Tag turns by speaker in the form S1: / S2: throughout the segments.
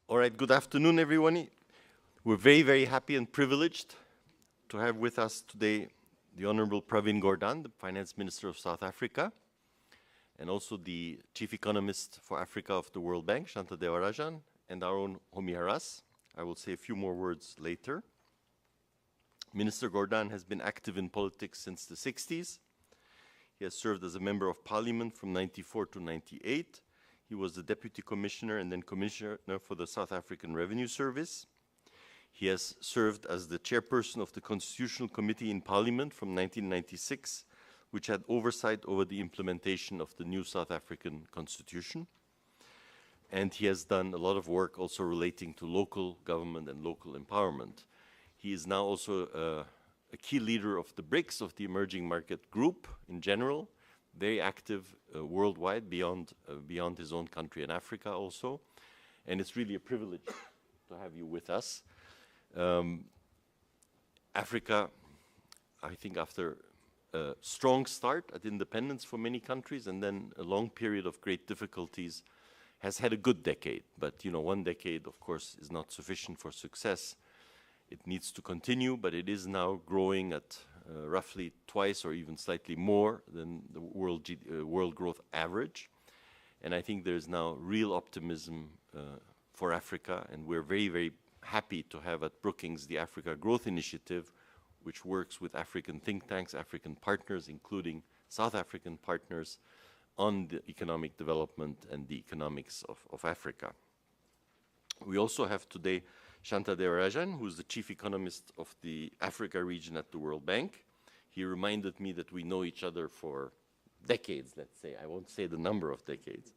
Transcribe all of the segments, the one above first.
S1: All right, good afternoon, everyone. We're very, very happy and privileged to have with us today the Honorable Pravin Gordhan, the Finance Minister of South Africa, and also the Chief Economist for Africa of the World Bank, Shanta Devarajan, and our own Homi Haras. I will say a few more words later. Minister Gordhan has been active in politics since the 60s. He has served as a member of parliament from 94 to 98. He was the Deputy Commissioner and then Commissioner for the South African Revenue Service. He has served as the chairperson of the Constitutional Committee in Parliament from 1996, which had oversight over the implementation of the new South African Constitution. And he has done a lot of work also relating to local government and local empowerment. He is now also a key leader of the BRICS, of the Emerging Market Group in general, very active worldwide beyond his own country and Africa also. And it's really a privilege to have you with us. Africa, I think after a strong start at independence for many countries and then a long period of great difficulties, has had a good decade. But you know, one decade, of course, is not sufficient for success. It needs to continue, but it is now growing at roughly twice or even slightly more than the world growth average. And I think there's now real optimism for Africa, and we're very, very happy to have at Brookings the Africa Growth Initiative, which works with African think tanks, African partners, including South African partners, on the economic development and the economics of Africa. We also have today Shanta Devarajan, who's the Chief Economist of the Africa region at the World Bank. He reminded me that we know each other for decades, let's say. I won't say the number of decades.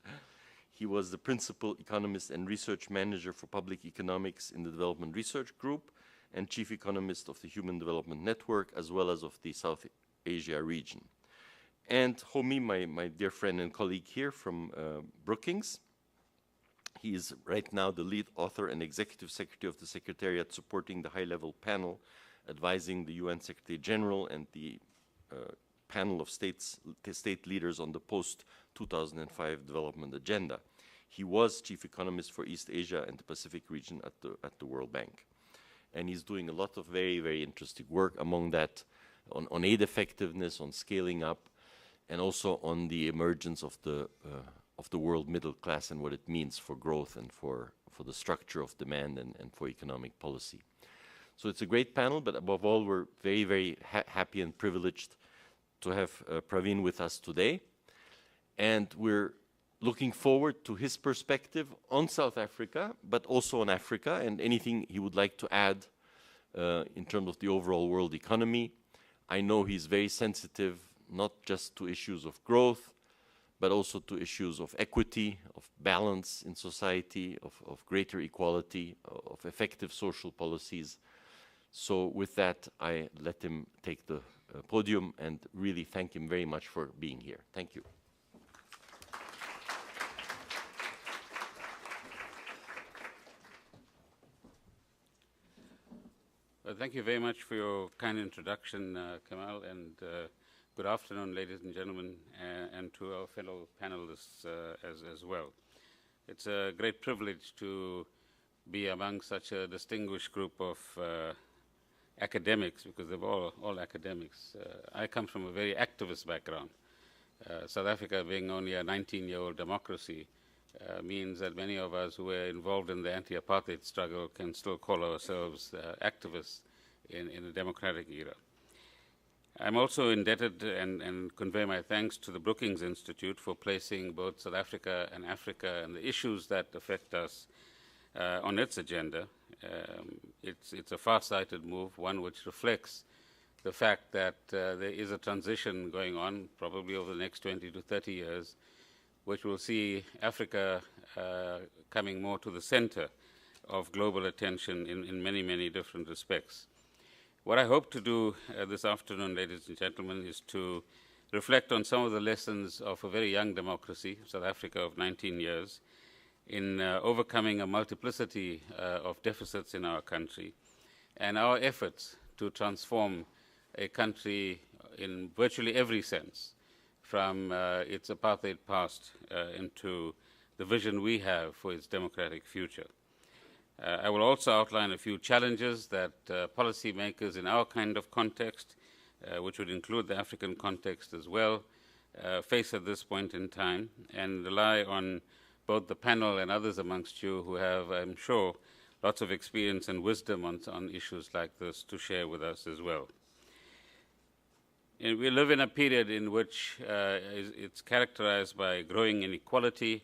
S1: He was the Principal Economist and Research Manager for Public Economics in the Development Research Group and Chief Economist of the Human Development Network, as well as of the South Asia region. And Homi, my dear friend and colleague here from Brookings. He is right now the lead author and executive secretary of the Secretariat supporting the high-level panel advising the UN Secretary General and the panel of state leaders on the post-2005 development agenda. He was chief economist for East Asia and the Pacific region at the World Bank. And he's doing a lot of very, very interesting work, among that on aid effectiveness, on scaling up, and also on the emergence of the world middle class and what it means for growth and for the structure of demand and for economic policy. So it's a great panel, but above all, we're very, very happy and privileged to have Pravin with us today. And we're looking forward to his perspective on South Africa, but also on Africa, and anything he would like to add in terms of the overall world economy. I know he's very sensitive, not just to issues of growth, but also to issues of equity, of balance in society, of greater equality, of effective social policies. So with that, I let him take the podium and really thank him very much for being here. Thank you.
S2: Well, thank you very much for your kind introduction, Kamal, and good afternoon, ladies and gentlemen, and to our fellow panelists as well. It's a great privilege to be among such a distinguished group of academics, because they're all academics. I come from a very activist background. South Africa, being only a 19-year-old democracy, means that many of us who were involved in the anti-apartheid struggle can still call ourselves activists in a democratic era. I'm also indebted and convey my thanks to the Brookings Institute for placing both South Africa and Africa and the issues that affect us on its agenda. It's a far-sighted move, one which reflects the fact that there is a transition going on, probably over the next 20 to 30 years, which will see Africa coming more to the center of global attention in many, many different respects. What I hope to do this afternoon, ladies and gentlemen, is to reflect on some of the lessons of a very young democracy, South Africa of 19 years, in overcoming a multiplicity of deficits in our country, and our efforts to transform a country in virtually every sense, from its apartheid past into the vision we have for its democratic future. I will also outline a few challenges that policymakers in our kind of context, which would include the African context as well, face at this point in time, and rely on both the panel and others amongst you who have, I'm sure, lots of experience and wisdom on issues like this to share with us as well. And we live in a period in which it's characterized by growing inequality,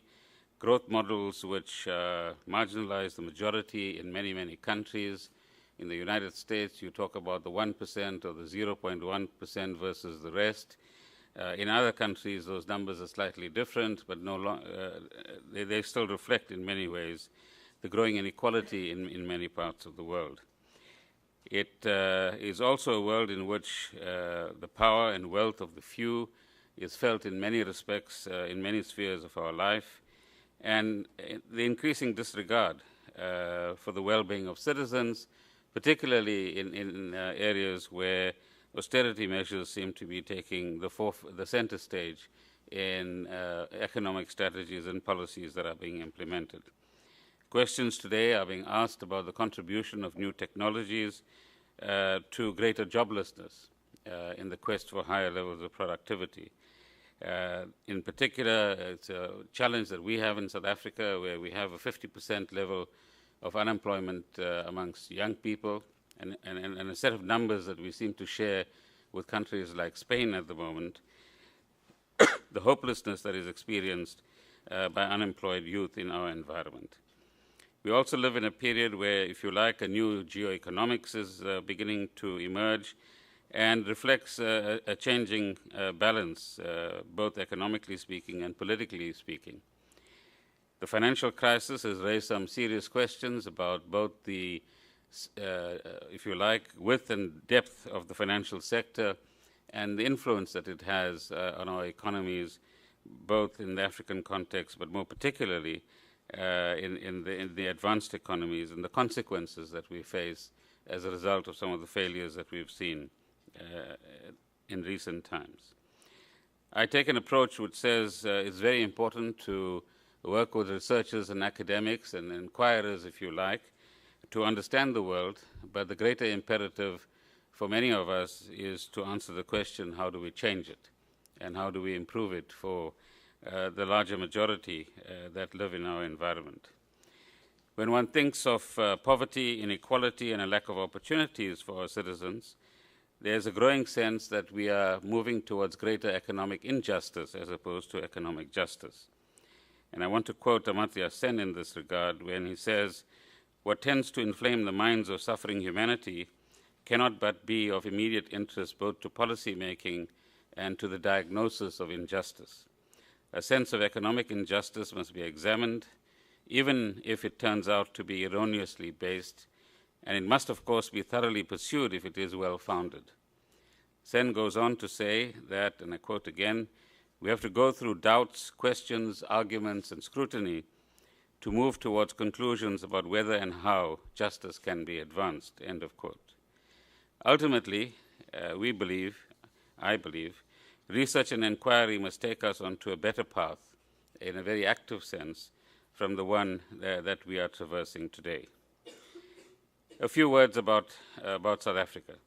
S2: growth models which marginalize the majority in many, many countries. In the United States, you talk about the 1% or the 0.1% versus the rest. In other countries, those numbers are slightly different, but they still reflect in many ways the growing inequality in many parts of the world. It is also a world in which the power and wealth of the few is felt in many respects, in many spheres of our life, and the increasing disregard for the well-being of citizens, particularly in areas where austerity measures seem to be taking the center stage in economic strategies and policies that are being implemented. Questions today are being asked about the contribution of new technologies to greater joblessness in the quest for higher levels of productivity. In particular, it's a challenge that we have in South Africa, where we have a 50% level of unemployment amongst young people, and a set of numbers that we seem to share with countries like Spain at the moment, the hopelessness that is experienced by unemployed youth in our environment. We also live in a period where, if you like, a new geoeconomics is beginning to emerge and reflects a changing balance, both economically speaking and politically speaking. The financial crisis has raised some serious questions about both the, if you like, width and depth of the financial sector and the influence that it has on our economies, both in the African context, but more particularly in the advanced economies, and the consequences that we face as a result of some of the failures that we've seen in recent times. I take an approach which says it's very important to work with researchers and academics and inquirers, if you like, to understand the world, but the greater imperative for many of us is to answer the question, how do we change it, and how do we improve it for the larger majority that live in our environment. When one thinks of poverty, inequality, and a lack of opportunities for our citizens, there's a growing sense that we are moving towards greater economic injustice as opposed to economic justice. And I want to quote Amartya Sen in this regard when he says, "What tends to inflame the minds of suffering humanity cannot but be of immediate interest both to policy making and to the diagnosis of injustice. A sense of economic injustice must be examined, even if it turns out to be erroneously based, and it must, of course, be thoroughly pursued if it is well-founded." Sen goes on to say that, and I quote again, "We have to go through doubts, questions, arguments, and scrutiny to move towards conclusions about whether and how justice can be advanced," end of quote. Ultimately, I believe, research and inquiry must take us onto a better path, in a very active sense, from the one that we are traversing today. A few words about South Africa.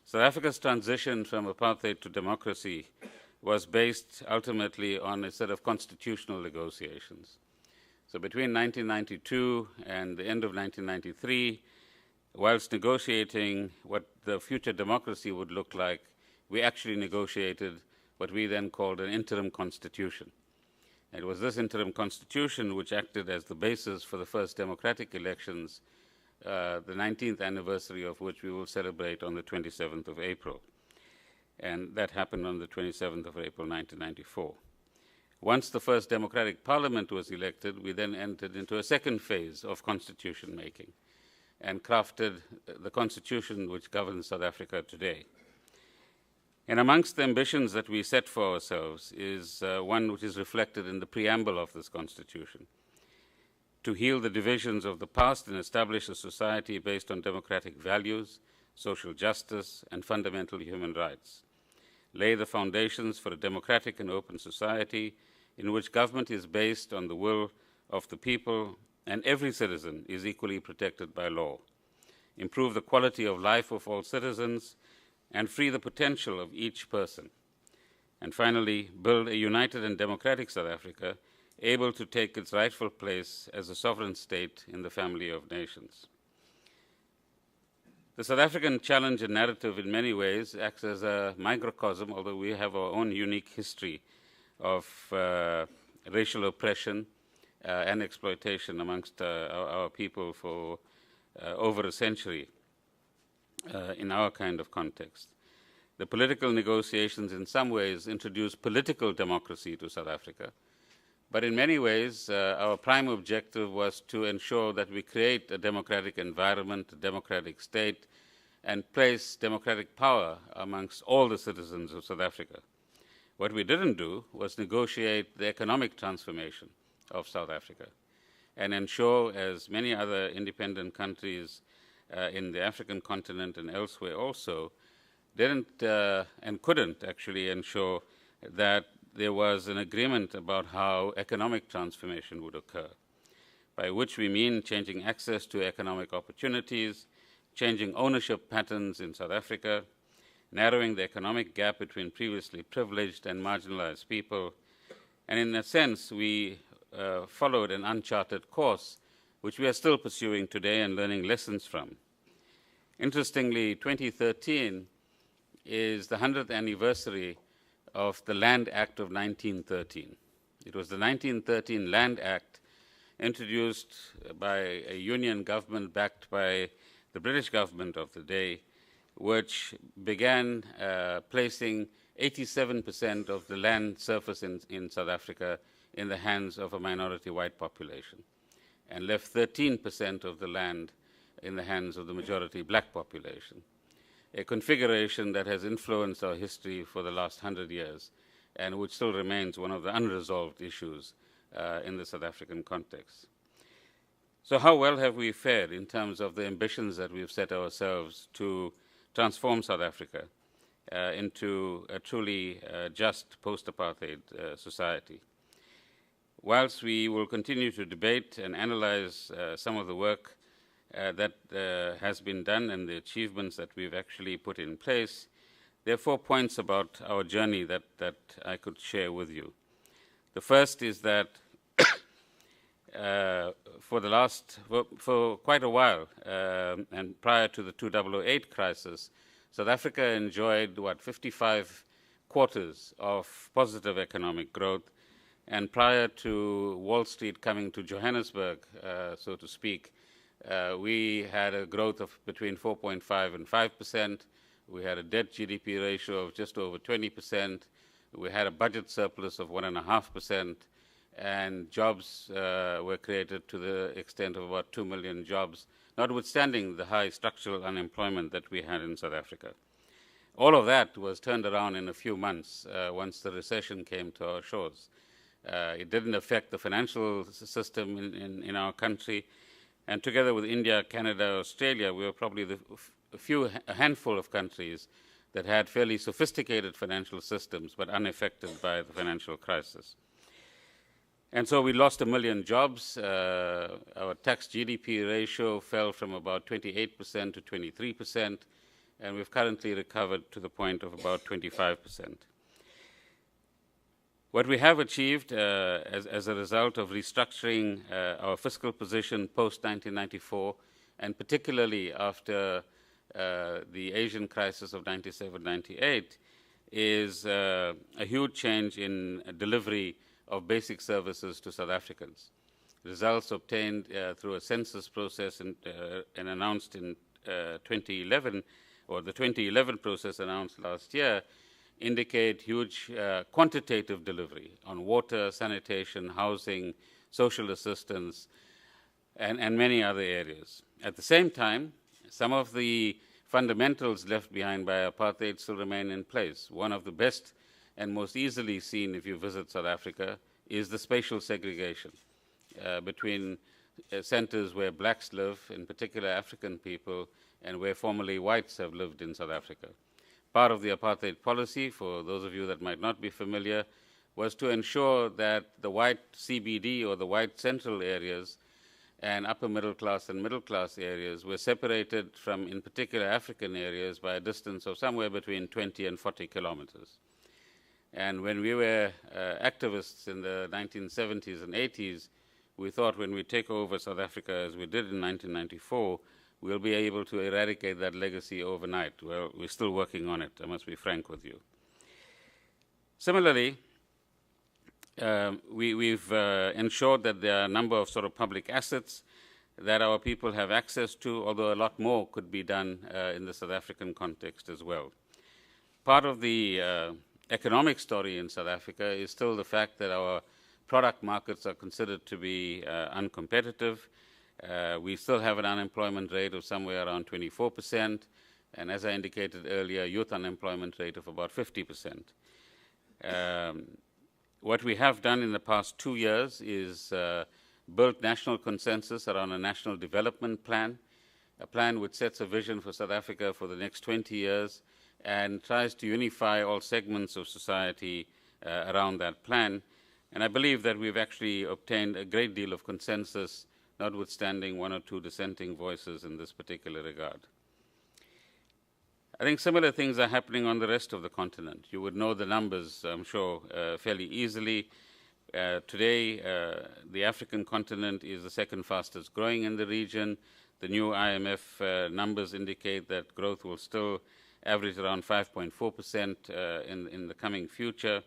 S2: South Africa's transition from apartheid to democracy was based ultimately on a set of constitutional negotiations. So between 1992 and the end of 1993, whilst negotiating what the future democracy would look like, we actually negotiated what we then called an interim constitution. It was this interim constitution which acted as the basis for the first democratic elections, the 19th anniversary of which we will celebrate on the 27th of April. And that happened on the 27th of April, 1994. Once the first democratic parliament was elected, we then entered into a second phase of constitution making and crafted the constitution which governs South Africa today. And amongst the ambitions that we set for ourselves is one which is reflected in the preamble of this constitution: to heal the divisions of the past and establish a society based on democratic values, social justice, and fundamental human rights. Lay the foundations for a democratic and open society in which government is based on the will of the people and every citizen is equally protected by law, improve the quality of life of all citizens, and free the potential of each person. And finally, build a united and democratic South Africa, able to take its rightful place as a sovereign state in the family of nations. The South African challenge and narrative in many ways acts as a microcosm, although we have our own unique history of racial oppression and exploitation amongst our people for over a century in our kind of context. The political negotiations in some ways introduced political democracy to South Africa, but in many ways our prime objective was to ensure that we create a democratic environment, a democratic state, and place democratic power amongst all the citizens of South Africa. What we didn't do was negotiate the economic transformation of South Africa and ensure, as many other independent countries in the African continent and elsewhere also, didn't and couldn't actually ensure that there was an agreement about how economic transformation would occur, by which we mean changing access to economic opportunities, changing ownership patterns in South Africa, narrowing the economic gap between previously privileged and marginalized people. And in a sense, we followed an uncharted course, which we are still pursuing today and learning lessons from. Interestingly, 2013 is the 100th anniversary of the Land Act of 1913. It was the 1913 Land Act introduced by a union government backed by the British government of the day, which began placing 87% of the land surface in South Africa in the hands of a minority white population, and left 13% of the land in the hands of the majority black population, a configuration that has influenced our history for the last 100 years and which still remains one of the unresolved issues in the South African context. So how well have we fared in terms of the ambitions that we've set ourselves to transform South Africa into a truly just post-apartheid society? Whilst we will continue to debate and analyze some of the work that has been done and the achievements that we've actually put in place, there are 4 points about our journey that I could share with you. The first is that for quite a while, and prior to the 2008 crisis, South Africa enjoyed, 55 quarters of positive economic growth. And prior to Wall Street coming to Johannesburg, so to speak, we had a growth of between 4.5 and 5%. We had a debt GDP ratio of just over 20%. We had a budget surplus of 1.5%. And jobs were created to the extent of about 2 million jobs, notwithstanding the high structural unemployment that we had in South Africa. All of that was turned around in a few months once the recession came to our shores. It didn't affect the financial system in our country. And together with India, Canada, Australia, we were probably a handful of countries that had fairly sophisticated financial systems but unaffected by the financial crisis. And so we lost 1 million jobs. Our tax GDP ratio fell from about 28% to 23%, and we've currently recovered to the point of about 25%. What we have achieved as a result of restructuring our fiscal position post-1994, and particularly after the Asian crisis of 97-98, is a huge change in delivery of basic services to South Africans. Results obtained through a census process and announced in 2011, or the 2011 process announced last year, indicate huge quantitative delivery on water, sanitation, housing, social assistance, and many other areas. At the same time, some of the fundamentals left behind by apartheid still remain in place. One of the best and most easily seen if you visit South Africa is the spatial segregation between centers where blacks live, in particular African people, and where formerly whites have lived in South Africa. Part of the apartheid policy, for those of you that might not be familiar, was to ensure that the white CBD or the white central areas and upper middle class and middle class areas were separated from, in particular, African areas by a distance of somewhere between 20 and 40 kilometers. And when we were activists in the 1970s and 80s, we thought when we take over South Africa, as we did in 1994, we'll be able to eradicate that legacy overnight. Well, we're still working on it, I must be frank with you. Similarly, we've ensured that there are a number of sort of public assets that our people have access to, although a lot more could be done in the South African context as well. Part of the economic story in South Africa is still the fact that our product markets are considered to be uncompetitive. We still have an unemployment rate of somewhere around 24%, and as I indicated earlier, youth unemployment rate of about 50%. What we have done in the past 2 years is build national consensus around a national development plan, a plan which sets a vision for South Africa for the next 20 years and tries to unify all segments of society around that plan. And I believe that we've actually obtained a great deal of consensus, notwithstanding one or two dissenting voices in this particular regard. I think similar things are happening on the rest of the continent. You would know the numbers, I'm sure, fairly easily. Today, the African continent is the second fastest growing in the region. The new IMF numbers indicate that growth will still average around 5.4% in the coming future.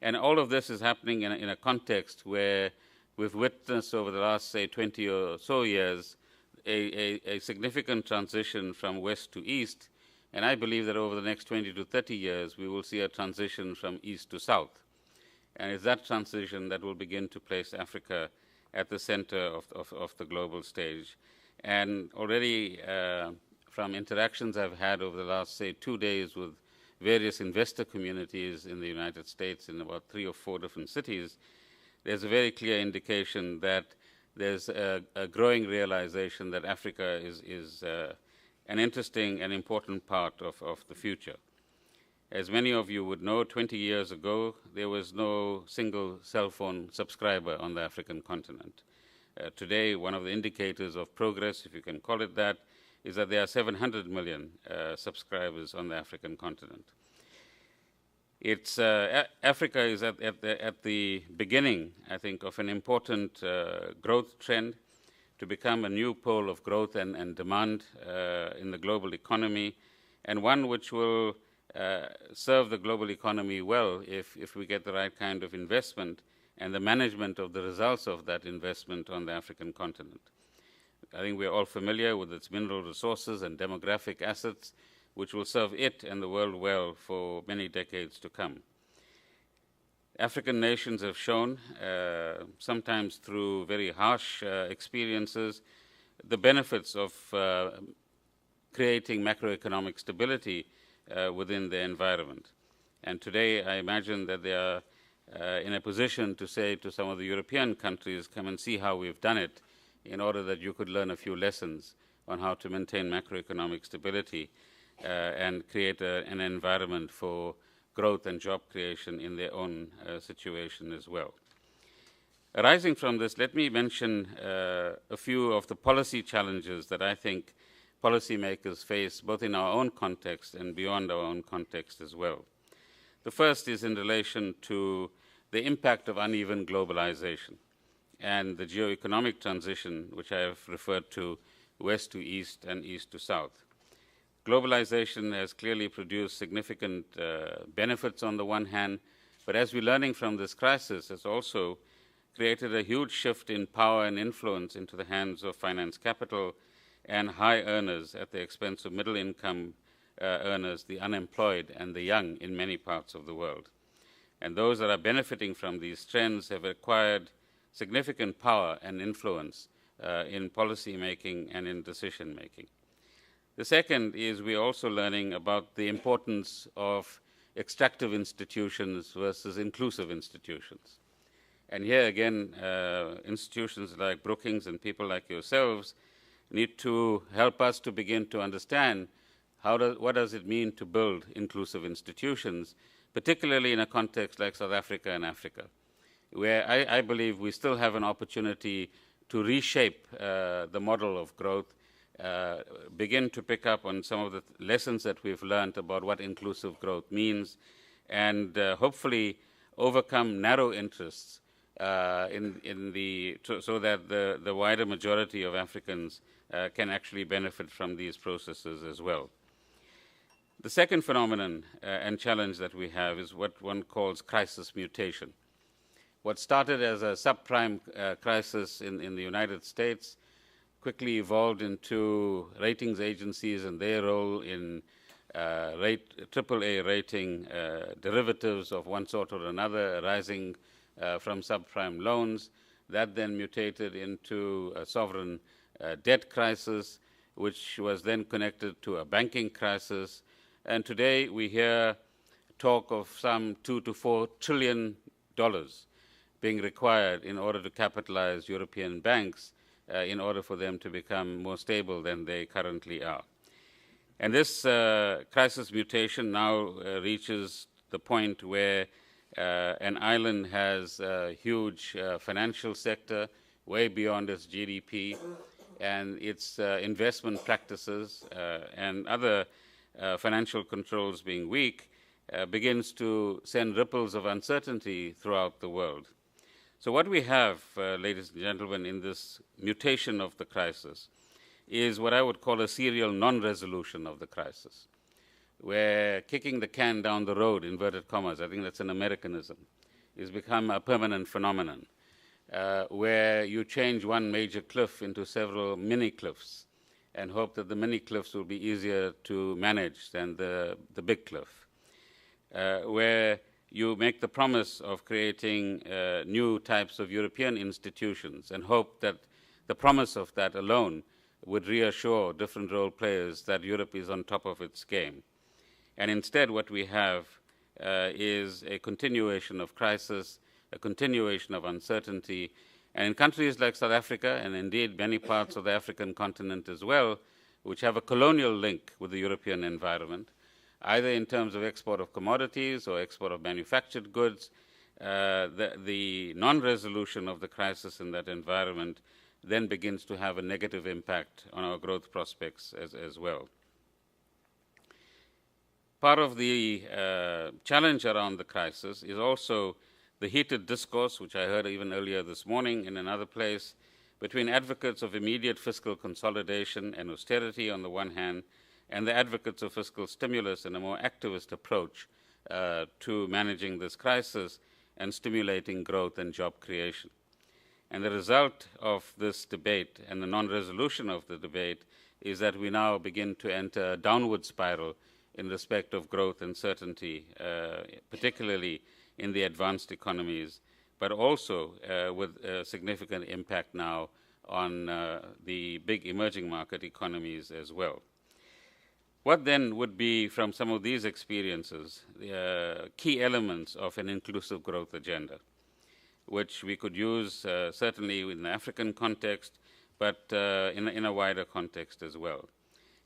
S2: And all of this is happening in a context where we've witnessed over the last, say, 20 or so years a significant transition from west to east. And I believe that over the next 20 to 30 years, we will see a transition from east to south. And it's that transition that will begin to place Africa at the center of the global stage. And already from interactions I've had over the last, say, 2 days with various investor communities in the United States in about 3 or 4 different cities, there's a very clear indication that there's a growing realization that Africa is an interesting and important part of the future. As many of you would know, 20 years ago, there was no single cell phone subscriber on the African continent. Today, one of the indicators of progress, if you can call it that, is that there are 700 million subscribers on the African continent. It's, Africa is at the beginning, I think, of an important growth trend to become a new pole of growth and demand in the global economy, and one which will serve the global economy well if we get the right kind of investment and the management of the results of that investment on the African continent. I think we're all familiar with its mineral resources and demographic assets, which will serve it and the world well for many decades to come. African nations have shown, sometimes through very harsh experiences, the benefits of creating macroeconomic stability within their environment. And today, I imagine that they are in a position to say to some of the European countries, come and see how we've done it, in order that you could learn a few lessons on how to maintain macroeconomic stability and create an environment for growth and job creation in their own situation as well. Arising from this, let me mention a few of the policy challenges that I think policymakers face both in our own context and beyond our own context as well. The first is in relation to the impact of uneven globalization and the geoeconomic transition, which I have referred to west to east and east to south. Globalization has clearly produced significant benefits on the one hand, but as we're learning from this crisis, has also created a huge shift in power and influence into the hands of finance capital and high earners at the expense of middle income earners, the unemployed and the young in many parts of the world. And those that are benefiting from these trends have acquired significant power and influence in policy making and in decision making. The second is we're also learning about the importance of extractive institutions versus inclusive institutions. And here again, institutions like Brookings and people like yourselves need to help us to begin to understand what does it mean to build inclusive institutions, particularly in a context like South Africa and Africa, where I believe we still have an opportunity to reshape the model of growth, begin to pick up on some of the lessons that we've learned about what inclusive growth means, and hopefully overcome narrow interests so that the wider majority of Africans can actually benefit from these processes as well. The second phenomenon and challenge that we have is what one calls crisis mutation. What started as a subprime crisis in the United States quickly evolved into ratings agencies and their role in AAA rating derivatives of one sort or another arising from subprime loans. That then mutated into a sovereign debt crisis, which was then connected to a banking crisis. And today we hear talk of some $2 to $4 trillion being required in order to capitalize European banks in order for them to become more stable than they currently are. And this crisis mutation now reaches the point where an island has a huge financial sector way beyond its GDP, and its investment practices and other financial controls being weak begins to send ripples of uncertainty throughout the world. So what we have, ladies and gentlemen, in this mutation of the crisis is what I would call a serial non-resolution of the crisis, where kicking the can down the road, inverted commas, I think that's an Americanism, has become a permanent phenomenon, where you change one major cliff into several mini cliffs and hope that the mini cliffs will be easier to manage than the big cliff, where you make the promise of creating new types of European institutions and hope that the promise of that alone would reassure different role players that Europe is on top of its game. And instead what we have is a continuation of crisis, a continuation of uncertainty. And in countries like South Africa, and indeed many parts of the African continent as well, which have a colonial link with the European environment, either in terms of export of commodities or export of manufactured goods, the non-resolution of the crisis in that environment then begins to have a negative impact on our growth prospects as well. Part of the challenge around the crisis is also the heated discourse, which I heard even earlier this morning in another place, between advocates of immediate fiscal consolidation and austerity on the one hand, and the advocates of fiscal stimulus and a more activist approach to managing this crisis and stimulating growth and job creation. And the result of this debate and the non-resolution of the debate is that we now begin to enter a downward spiral in respect of growth and certainty, particularly in the advanced economies, but also with a significant impact now on the big emerging market economies as well. What then would be, from some of these experiences, key elements of an inclusive growth agenda, which we could use certainly in the African context, but in a wider context as well?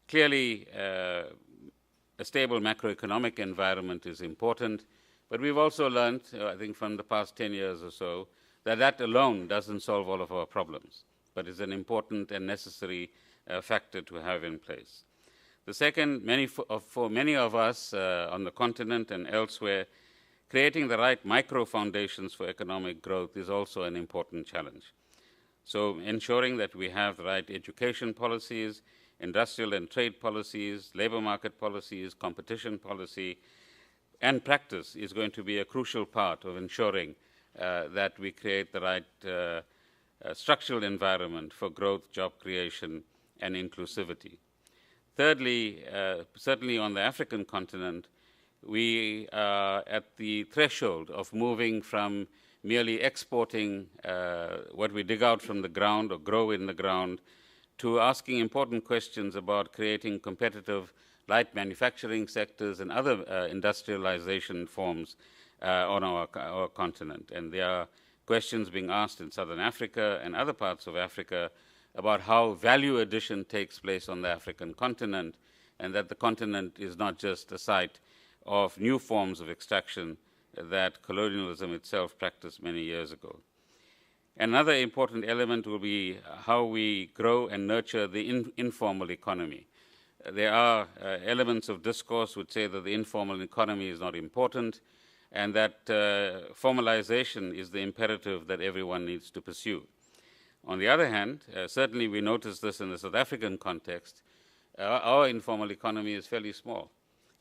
S2: Clearly, a stable macroeconomic environment is important, but we've also learned, I think from the past 10 years or so, that that alone doesn't solve all of our problems, but is an important and necessary factor to have in place. The second, for many of us on the continent and elsewhere, creating the right micro foundations for economic growth is also an important challenge. So ensuring that we have the right education policies, industrial and trade policies, labor market policies, competition policy, and practice is going to be a crucial part of ensuring that we create the right structural environment for growth, job creation, and inclusivity. Thirdly, certainly on the African continent, we are at the threshold of moving from merely exporting what we dig out from the ground or grow in the ground to asking important questions about creating competitive light manufacturing sectors and other industrialization forms on our continent. And there are questions being asked in Southern Africa and other parts of Africa about how value addition takes place on the African continent, and that the continent is not just a site of new forms of extraction that colonialism itself practiced many years ago. Another important element will be how we grow and nurture the informal economy. There are elements of discourse which say that the informal economy is not important and that formalization is the imperative that everyone needs to pursue. On the other hand, certainly we notice this in the South African context, our informal economy is fairly small,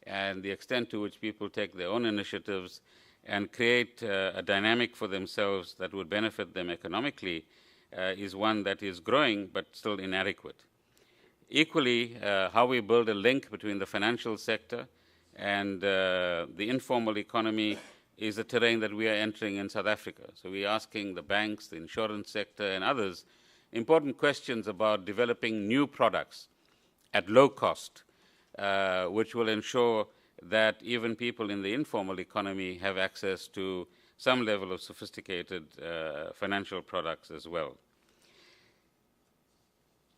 S2: and the extent to which people take their own initiatives and create a dynamic for themselves that would benefit them economically is one that is growing but still inadequate. Equally, how we build a link between the financial sector and the informal economy is a terrain that we are entering in South Africa. So we're asking the banks, the insurance sector, and others important questions about developing new products at low cost, which will ensure that even people in the informal economy have access to some level of sophisticated financial products as well.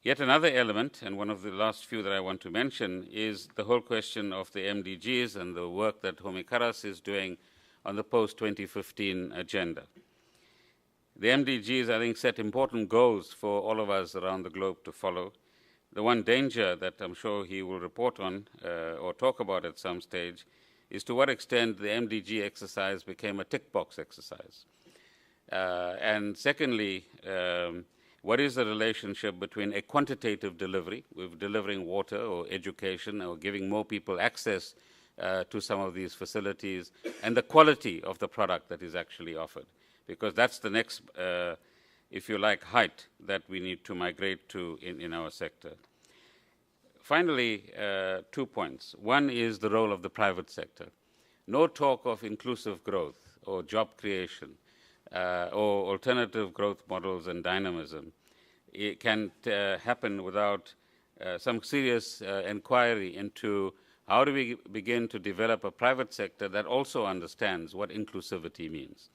S2: Yet another element, and one of the last few that I want to mention, is the whole question of the MDGs and the work that Homi Karas is doing on the post-2015 agenda. The MDGs, I think, set important goals for all of us around the globe to follow. The one danger that I'm sure he will report on or talk about at some stage is to what extent the MDG exercise became a tick box exercise. And secondly, what is the relationship between a quantitative delivery, with delivering water or education or giving more people access to some of these facilities, and the quality of the product that is actually offered? Because that's the next, if you like, height that we need to migrate to in our sector. Finally, 2 points. One is the role of the private sector. No talk of inclusive growth or job creation or alternative growth models and dynamism. It can happen without some serious inquiry into how do we begin to develop a private sector that also understands what inclusivity means,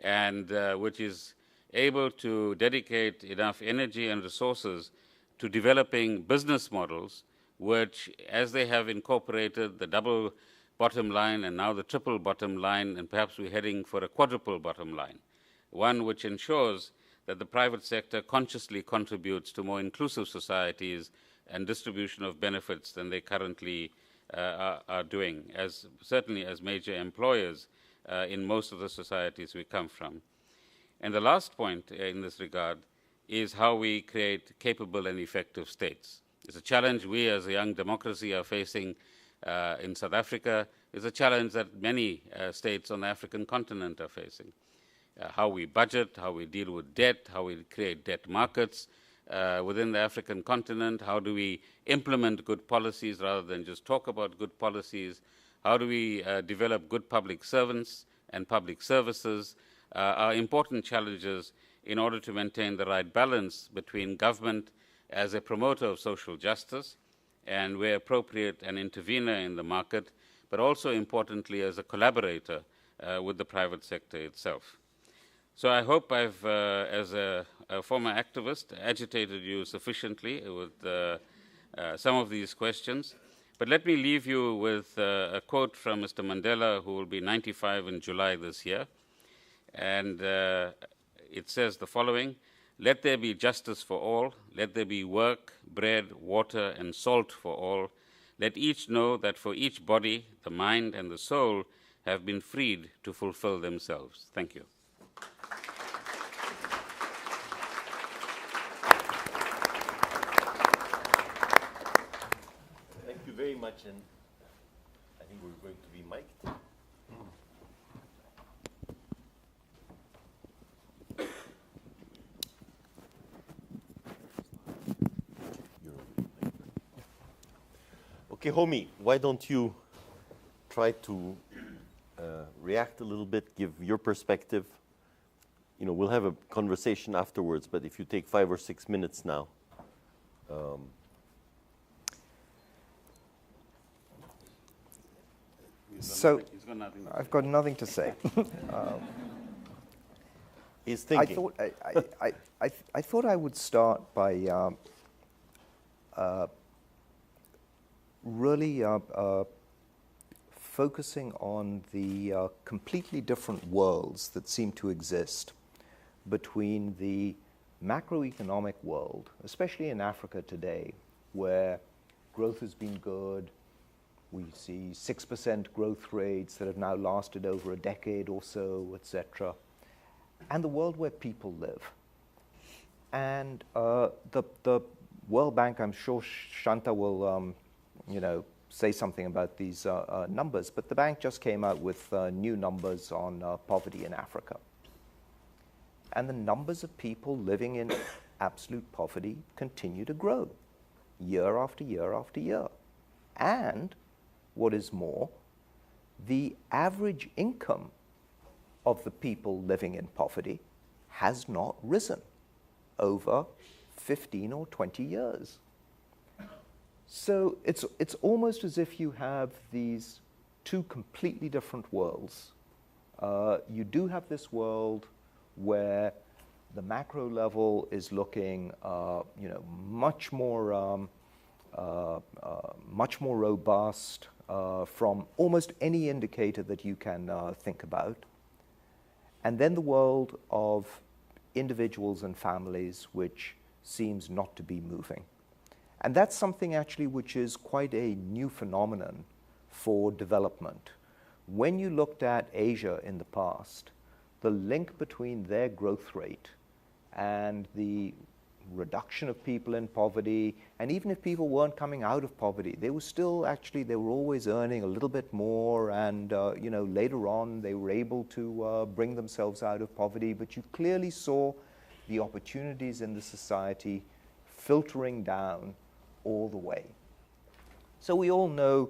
S2: and which is able to dedicate enough energy and resources to developing business models which, as they have incorporated the double bottom line and now the triple bottom line, and perhaps we're heading for a quadruple bottom line, one which ensures that the private sector consciously contributes to more inclusive societies and distribution of benefits than they currently are doing, certainly as major employers in most of the societies we come from. And the last point in this regard is how we create capable and effective states. It's a challenge we as a young democracy are facing in South Africa. It's a challenge that many states on the African continent are facing. How we budget, how we deal with debt, how we create debt markets within the African continent, how do we implement good policies rather than just talk about good policies, how do we develop good public servants and public services, are important challenges in order to maintain the right balance between government as a promoter of social justice and, where appropriate, an intervener in the market, but also importantly as a collaborator with the private sector itself. So I hope I've, as a former activist, agitated you sufficiently with some of these questions. But let me leave you with a quote from Mr. Mandela, who will be 95 in July this year. And it says the following: "Let there be justice for all. Let there be work, bread, water, and salt for all. Let each know that for each body, the mind and the soul have been freed to fulfill themselves." Thank you.
S1: Thank you very much, and I think we're going to be mic'd. Okay, Homi, why don't you try to react a little bit, give your perspective. You know, we'll have a conversation afterwards, but if you take 5 or 6 minutes now.
S3: So, I've got nothing to say.
S1: He's thinking.
S3: I thought I would start by really focusing on the completely different worlds that seem to exist between the macroeconomic world, especially in Africa today, where growth has been good. We see 6% growth rates that have now lasted over a decade or so, etc., and the world where people live. And the World Bank, I'm sure Shanta will, say something about these numbers, but the bank just came out with new numbers on poverty in Africa. And the numbers of people living in absolute poverty continue to grow year after year after year. And what is more, the average income of the people living in poverty has not risen over 15 or 20 years. So it's almost as if you have these two completely different worlds. You do have this world where the macro level is looking, much more robust from almost any indicator that you can think about. And then the world of individuals and families, which seems not to be moving. And that's something actually which is quite a new phenomenon for development. When you looked at Asia in the past, the link between their growth rate and the reduction of people in poverty, and even if people weren't coming out of poverty, they were still actually, they were always earning a little bit more, and later on they were able to bring themselves out of poverty, but you clearly saw the opportunities in the society filtering down all the way. So we all know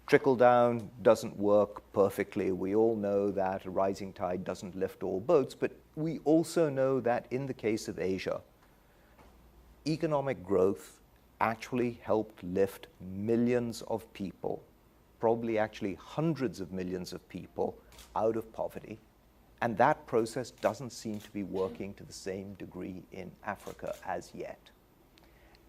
S3: trickle down doesn't work perfectly. We all know that a rising tide doesn't lift all boats, but we also know that in the case of Asia, economic growth actually helped lift millions of people, probably actually hundreds of millions of people, out of poverty. And that process doesn't seem to be working to the same degree in Africa as yet.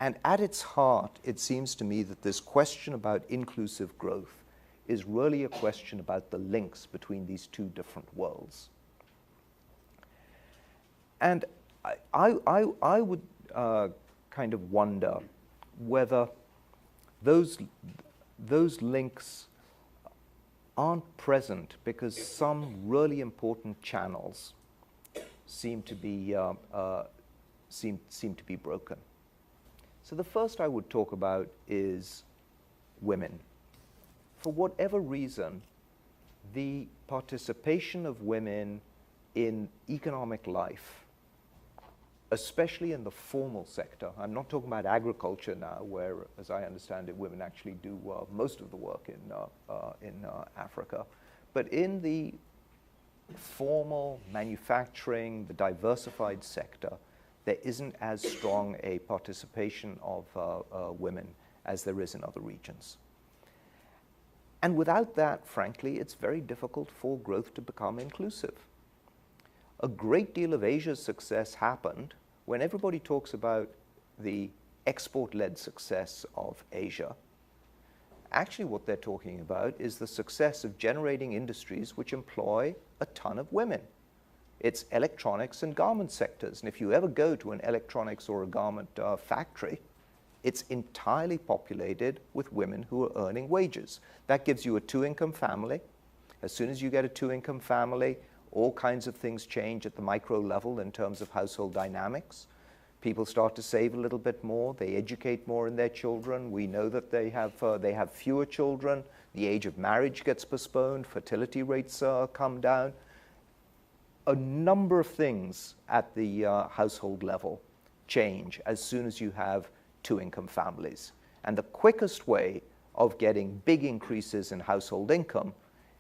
S3: And at its heart, it seems to me that this question about inclusive growth is really a question about the links between these two different worlds. And I would kind of wonder whether those links aren't present because some really important channels seem to be broken. So the first I would talk about is women. For whatever reason, the participation of women in economic life, especially in the formal sector, I'm not talking about agriculture now, where, as I understand it, women actually do most of the work in Africa, but in the formal manufacturing, the diversified sector, there isn't as strong a participation of women as there is in other regions. And without that, frankly, it's very difficult for growth to become inclusive. A great deal of Asia's success happened when everybody talks about the export-led success of Asia. Actually, what they're talking about is the success of generating industries which employ a ton of women. It's electronics and garment sectors. And if you ever go to an electronics or a garment factory, it's entirely populated with women who are earning wages. That gives you a two-income family. As soon as you get a two-income family, all kinds of things change at the micro level in terms of household dynamics. People start to save a little bit more. They educate more in their children. We know that they have fewer children. The age of marriage gets postponed. Fertility rates come down. A number of things at the household level change as soon as you have two-income families. And the quickest way of getting big increases in household income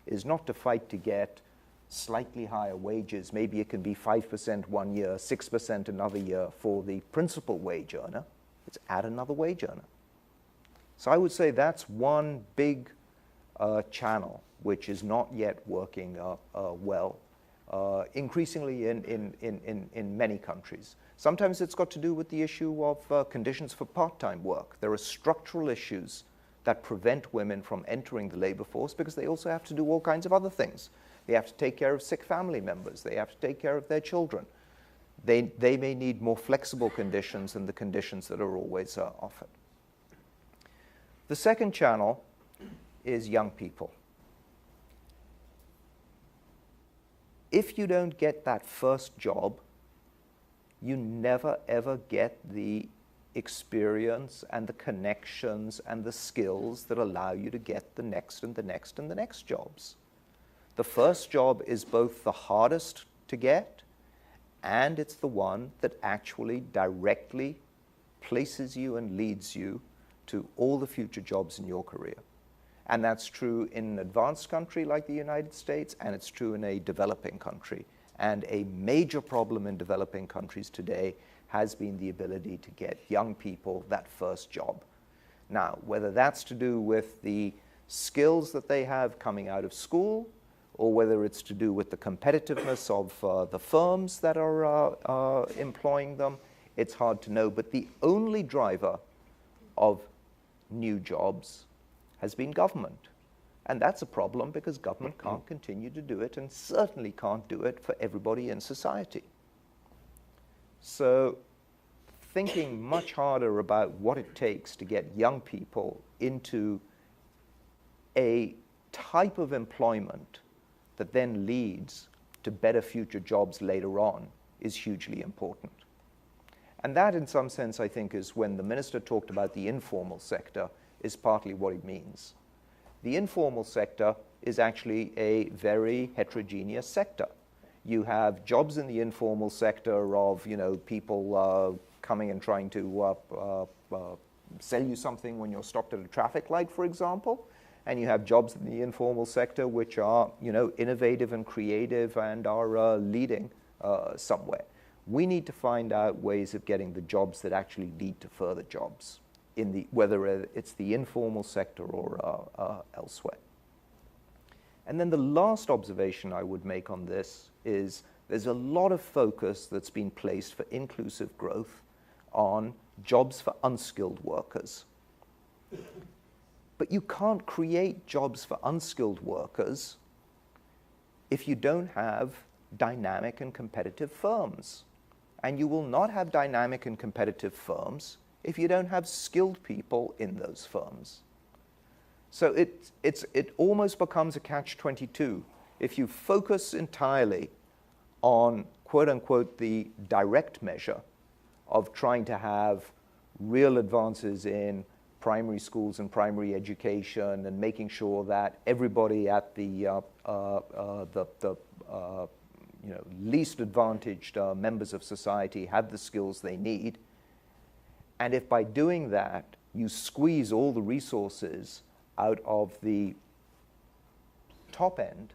S3: is not to fight to get slightly higher wages. Maybe it can be 5% one year, 6% another year for the principal wage earner. It's add another wage earner. So I would say that's one big channel which is not yet working well, increasingly in many countries. Sometimes it's got to do with the issue of conditions for part-time work. There are structural issues that prevent women from entering the labor force because they also have to do all kinds of other things. They have to take care of sick family members. They have to take care of their children. They may need more flexible conditions than the conditions that are always offered. The second channel is young people. If you don't get that first job, you never ever get the experience and the connections and the skills that allow you to get the next and the next and the next jobs. The first job is both the hardest to get, and it's the one that actually directly places you and leads you to all the future jobs in your career. And that's true in an advanced country like the United States, and it's true in a developing country. And a major problem in developing countries today has been the ability to get young people that first job. Now, whether that's to do with the skills that they have coming out of school, or whether it's to do with the competitiveness of the firms that are employing them, it's hard to know. But the only driver of new jobs has been government. And that's a problem because government can't continue to do it and certainly can't do it for everybody in society. So thinking much harder about what it takes to get young people into a type of employment that then leads to better future jobs later on is hugely important. And that, in some sense, I think, is when the minister talked about the informal sector, is partly what it means. The informal sector is actually a very heterogeneous sector. You have jobs in the informal sector of, people coming and trying to sell you something when you're stopped at a traffic light, for example. And you have jobs in the informal sector which are, innovative and creative and are leading somewhere. We need to find out ways of getting the jobs that actually lead to further jobs, whether it's the informal sector or elsewhere. And then the last observation I would make on this is there's a lot of focus that's been placed for inclusive growth on jobs for unskilled workers. But you can't create jobs for unskilled workers if you don't have dynamic and competitive firms. And you will not have dynamic and competitive firms if you don't have skilled people in those firms. So it almost becomes a catch-22. If you focus entirely on, quote unquote, the direct measure of trying to have real advances in primary schools and primary education and making sure that everybody at the least advantaged members of society have the skills they need. And if by doing that, you squeeze all the resources out of the top end,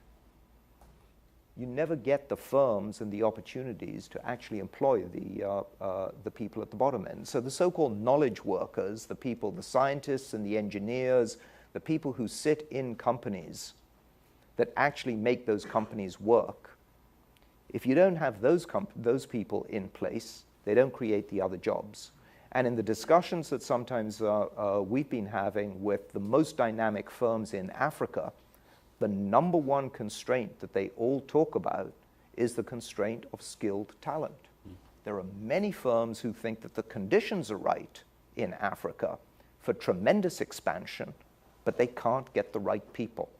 S3: you never get the firms and the opportunities to actually employ the people at the bottom end. So the so-called knowledge workers, the people, the scientists and the engineers, the people who sit in companies that actually make those companies work, if you don't have those people in place, they don't create the other jobs. And in the discussions that sometimes we've been having with the most dynamic firms in Africa, the number one constraint that they all talk about is the constraint of skilled talent. There are many firms who think that the conditions are right in Africa for tremendous expansion, but they can't get the right people.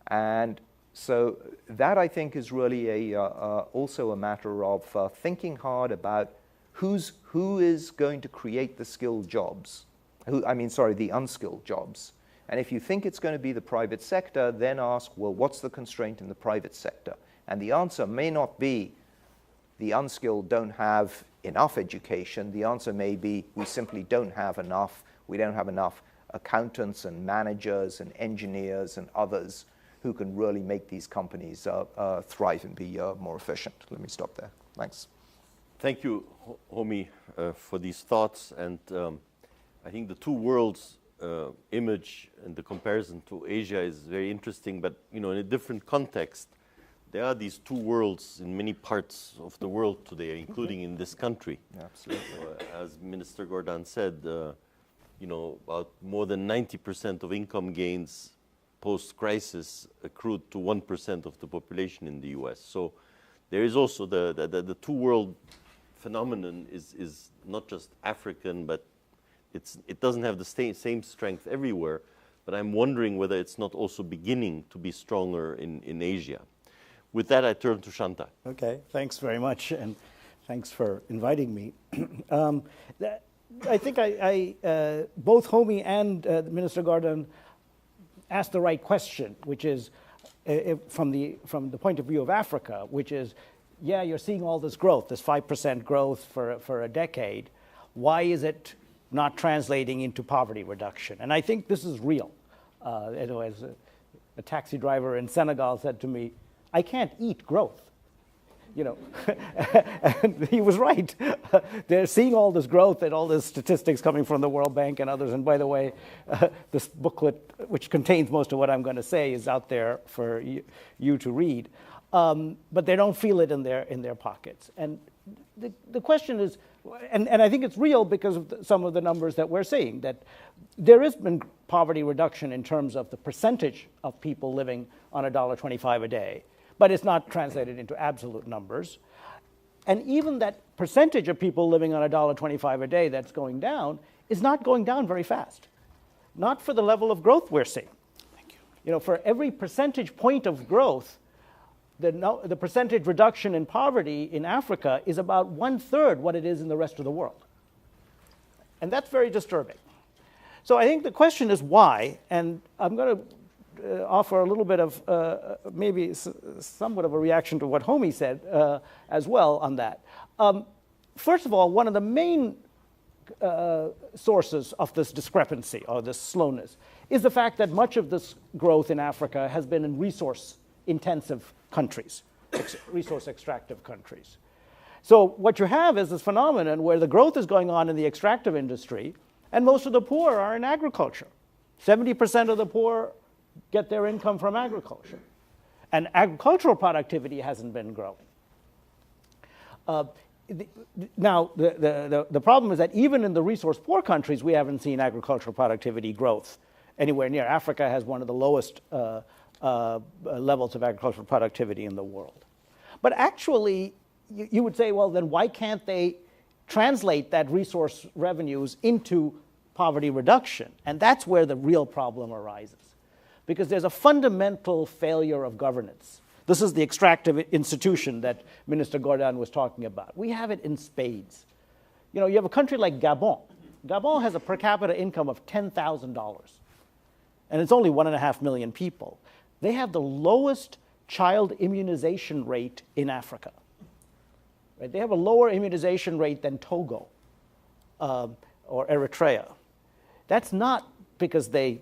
S3: And so that, I think, is really also a matter of thinking hard about who is going to create the skilled jobs, the unskilled jobs. And if you think it's going to be the private sector, then ask, well, what's the constraint in the private sector? And the answer may not be the unskilled don't have enough education. The answer may be we simply don't have enough. We don't have enough accountants and managers and engineers and others who can really make these companies thrive and be more efficient. Let me stop there. Thanks.
S1: Thank you, Homi, for these thoughts. And I think the two worlds image and the comparison to Asia is very interesting, but in a different context. There are these two worlds in many parts of the world today, including in this country.
S3: Yeah, absolutely.
S1: As Minister Gordhan said, about more than 90% of income gains post-crisis accrued to 1% of the population in the US. So there is also the two-world phenomenon is not just African, but it doesn't have the same strength everywhere. But I'm wondering whether it's not also beginning to be stronger in Asia. With that, I turn to Shanta.
S4: Okay, thanks very much, and thanks for inviting me. I think both Homi and Minister Gordhan asked the right question, which is from the point of view of Africa, which is, yeah, you're seeing all this growth, this 5% growth for a decade. Why is it not translating into poverty reduction? And I think this is real. As a taxi driver in Senegal said to me, I can't eat growth. And he was right. They're seeing all this growth and all this statistics coming from the World Bank and others. And by the way, this booklet, which contains most of what I'm going to say, is out there for you to read. But they don't feel it in their pockets. And the question is, and I think it's real because of some of the numbers that we're seeing, that there has been poverty reduction in terms of the percentage of people living on $1.25 a day. But it's not translated into absolute numbers. And even that percentage of people living on $1.25 a day that's going down is not going down very fast. Not for the level of growth we're seeing. Thank you. For every percentage point of growth, the percentage reduction in poverty in Africa is about 1/3 what it is in the rest of the world. And that's very disturbing. So I think the question is why, and I'm going to offer a little bit of maybe somewhat of a reaction to what Homi said as well on that. First of all, one of the main sources of this discrepancy or this slowness is the fact that much of this growth in Africa has been in resource-intensive countries, resource-extractive countries. So what you have is this phenomenon where the growth is going on in the extractive industry, and most of the poor are in agriculture. 70% of the poor get their income from agriculture. And agricultural productivity hasn't been growing. Now, the problem is that even in the resource-poor countries, we haven't seen agricultural productivity growth anywhere near. Africa has one of the lowest levels of agricultural productivity in the world. But actually, you would say, well, then why can't they translate that resource revenues into poverty reduction? And that's where the real problem arises. Because there's a fundamental failure of governance. This is the extractive institution that Minister Gordhan was talking about. We have it in spades. You have a country like Gabon. Gabon has a per capita income of $10,000. And it's only 1.5 million people. They have the lowest child immunization rate in Africa. Right? They have a lower immunization rate than Togo or Eritrea. That's not because they're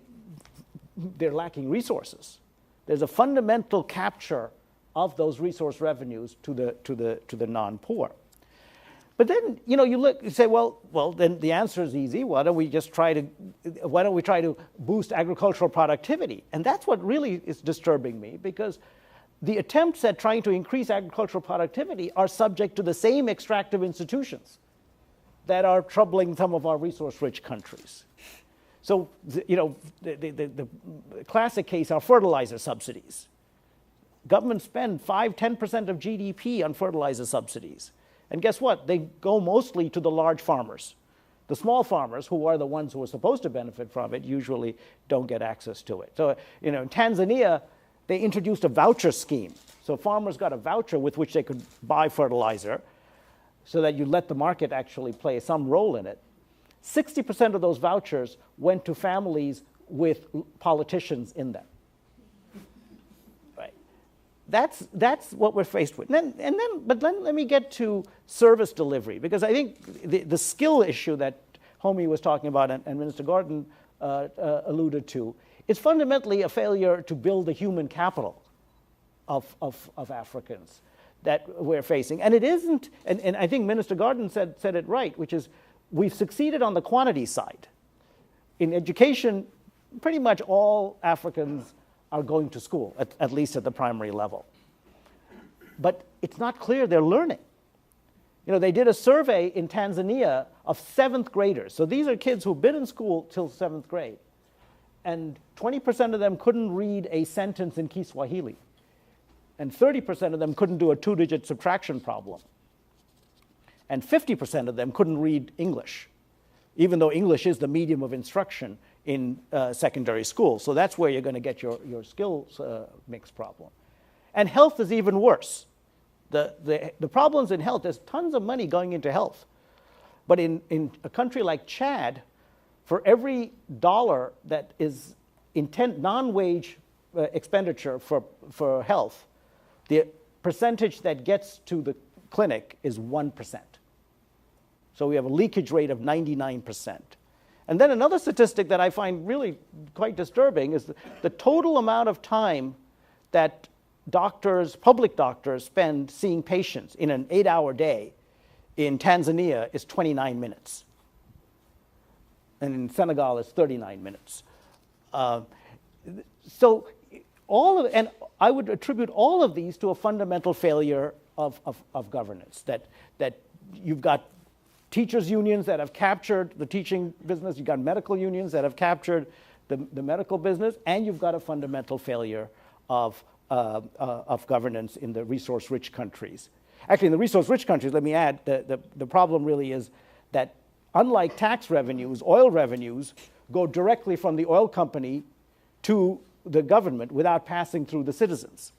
S4: lacking resources. There's a fundamental capture of those resource revenues to the non-poor. But then you say, well, then the answer is easy. Why don't we try to boost agricultural productivity? And that's what really is disturbing me, because the attempts at trying to increase agricultural productivity are subject to the same extractive institutions that are troubling some of our resource-rich countries. So, the classic case are fertilizer subsidies. Governments spend 5–10% of GDP on fertilizer subsidies. And guess what? They go mostly to the large farmers. The small farmers, who are the ones who are supposed to benefit from it, usually don't get access to it. So, in Tanzania, they introduced a voucher scheme. So farmers got a voucher with which they could buy fertilizer so that you let the market actually play some role in it. 60% of those vouchers went to families with politicians in them. Right? That's what we're faced with. But then let me get to service delivery, because I think the skill issue that Homi was talking about and Minister Gordhan alluded to is fundamentally a failure to build the human capital of Africans that we're facing. And it isn't, and I think Minister Gordhan said it right, which is we've succeeded on the quantity side. In education, pretty much all Africans are going to school, at least at the primary level. But it's not clear they're learning. They did a survey in Tanzania of 7th graders. So these are kids who've been in school till 7th grade. And 20% of them couldn't read a sentence in Kiswahili. and 30% of them couldn't do a 2-digit subtraction problem. And 50% of them couldn't read English, even though English is the medium of instruction in secondary school. So that's where you're going to get your skills mix problem. And health is even worse. The problems in health, there's tons of money going into health. But in a country like Chad, for every dollar that is non-wage expenditure for health, the percentage that gets to the clinic is 1%. So we have a leakage rate of 99%. And then another statistic that I find really quite disturbing is the total amount of time that public doctors spend seeing patients in an 8-hour day in Tanzania is 29 minutes. And in Senegal, it's 39 minutes. So and I would attribute all of these to a fundamental failure of governance, that you've got teachers' unions that have captured the teaching business, you've got medical unions that have captured the medical business, and you've got a fundamental failure of governance in the resource-rich countries. Actually, in the resource-rich countries, let me add, the problem really is that unlike tax revenues, oil revenues go directly from the oil company to the government without passing through the citizens.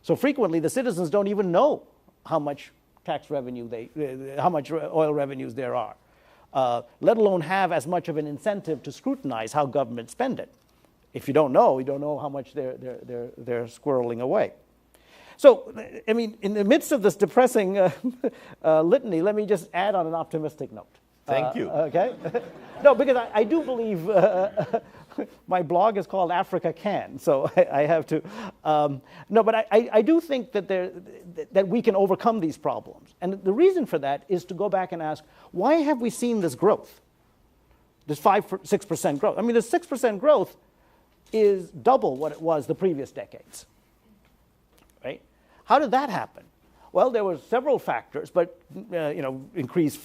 S4: So frequently, the citizens don't even know how much tax revenue how much oil revenues there are, let alone have as much of an incentive to scrutinize how governments spend it. If you don't know how much they're squirreling away. So, I mean, in the midst of this depressing litany, let me just add on an optimistic note.
S1: Thank you.
S4: Okay? No, because I do believe my blog is called Africa Can, so I have to. No, but I do think that we can overcome these problems. And the reason for that is to go back and ask, why have we seen this growth? This 6% growth. I mean, this 6% growth is double what it was the previous decades. Right? How did that happen? Well, there were several factors, but increased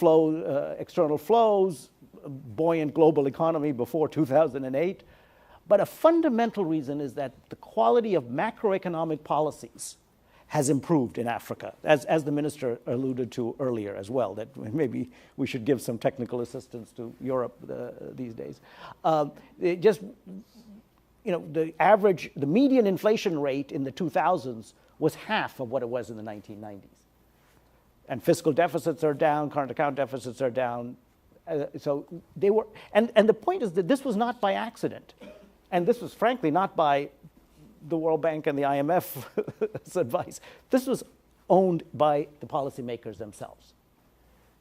S4: external flows, buoyant global economy before 2008. But a fundamental reason is that the quality of macroeconomic policies has improved in Africa, as the minister alluded to earlier as well, that maybe we should give some technical assistance to Europe these days. The median inflation rate in the 2000s was half of what it was in the 1990s. And fiscal deficits are down, current account deficits are down. So they were, and the point is that this was not by accident. And this was frankly not by the World Bank and the IMF's advice. This was owned by the policymakers themselves.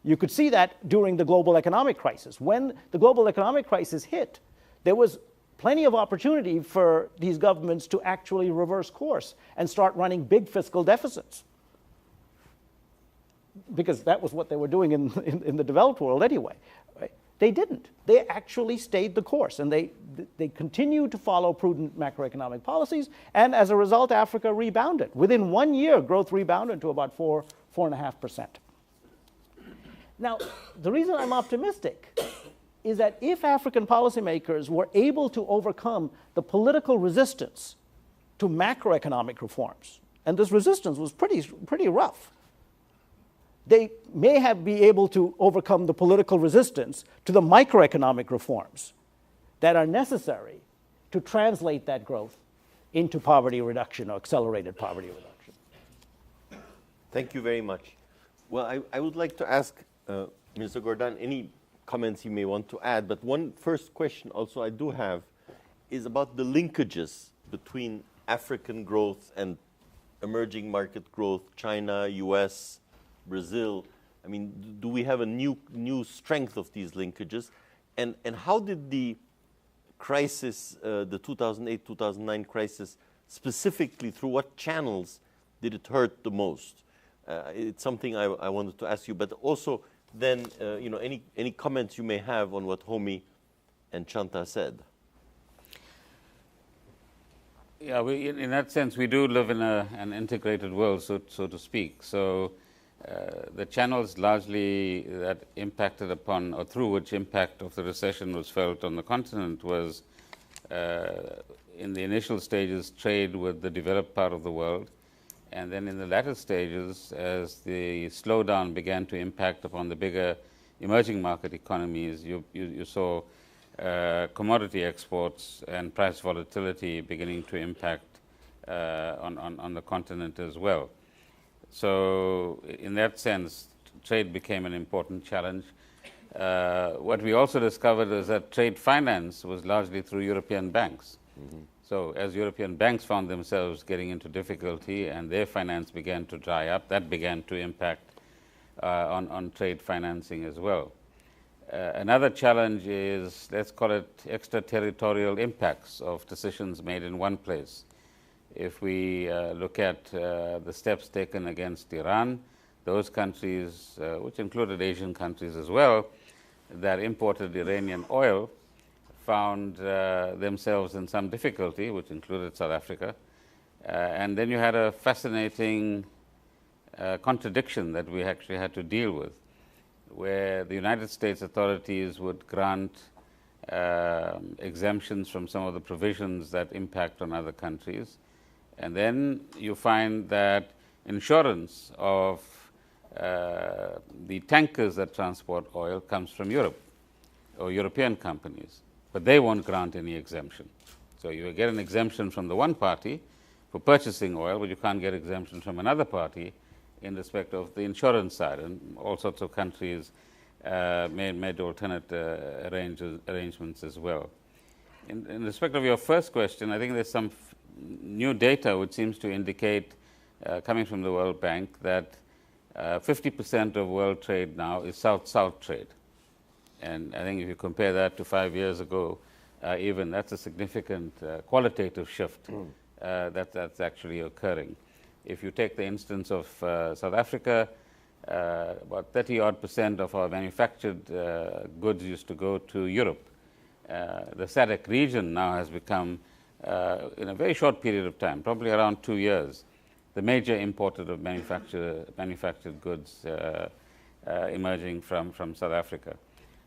S4: You could see that during the global economic crisis. When the global economic crisis hit, there was plenty of opportunity for these governments to actually reverse course and start running big fiscal deficits. Because that was what they were doing in the developed world anyway. Right? They didn't. They actually stayed the course, and they continued to follow prudent macroeconomic policies, and as a result, Africa rebounded. Within 1 year, growth rebounded to about 4.5%. Now, the reason I'm optimistic is that if African policymakers were able to overcome the political resistance to macroeconomic reforms, and this resistance was pretty rough, they may be able to overcome the political resistance to the microeconomic reforms that are necessary to translate that growth into poverty reduction or accelerated poverty reduction.
S1: Thank you very much. Well, I would like to ask Mr. Gordhan any comments you may want to add, but one first question also I do have is about the linkages between African growth and emerging market growth, China, US, Brazil. I mean, do we have a new strength of these linkages? And how did the crisis, the 2008-2009 crisis, specifically through what channels did it hurt the most? It's something I wanted to ask you, but also then, any comments you may have on what Homi and Chanta said?
S2: Yeah, in that sense, we do live in an integrated world, so to speak. So the channels largely that impacted upon, or through which impact of the recession was felt on the continent was, in the initial stages, trade with the developed part of the world, And then in the latter stages, as the slowdown began to impact upon the bigger emerging market economies, you saw commodity exports and price volatility beginning to impact on the continent as well. So in that sense, trade became an important challenge. What we also discovered is that trade finance was largely through European banks. So as European banks found themselves getting into difficulty and their finance began to dry up, that began to impact on trade financing as well. Another challenge is, let's call it, extraterritorial impacts of decisions made in one place. If we look at the steps taken against Iran, those countries, which included Asian countries as well, that imported Iranian oil, found themselves in some difficulty, which included South Africa. And then you had a fascinating contradiction that we actually had to deal with, where the United States authorities would grant exemptions from some of the provisions that impact on other countries. And then you find that insurance of the tankers that transport oil comes from Europe or European companies, but they won't grant any exemption. So you get an exemption from the one party for purchasing oil, but you can't get exemption from another party in respect of the insurance side. And all sorts of countries made alternate arrangements as well. In respect of your first question, I think there's some new data which seems to indicate, coming from the World Bank, that 50% of world trade now is South-South trade. And I think if you compare that to 5 years ago, even that's a significant qualitative shift that's actually occurring. If you take the instance of South Africa, about 30-odd% of our manufactured goods used to go to Europe. The SADC region now has become, in a very short period of time, probably around 2 years, the major importer of manufactured goods emerging from South Africa.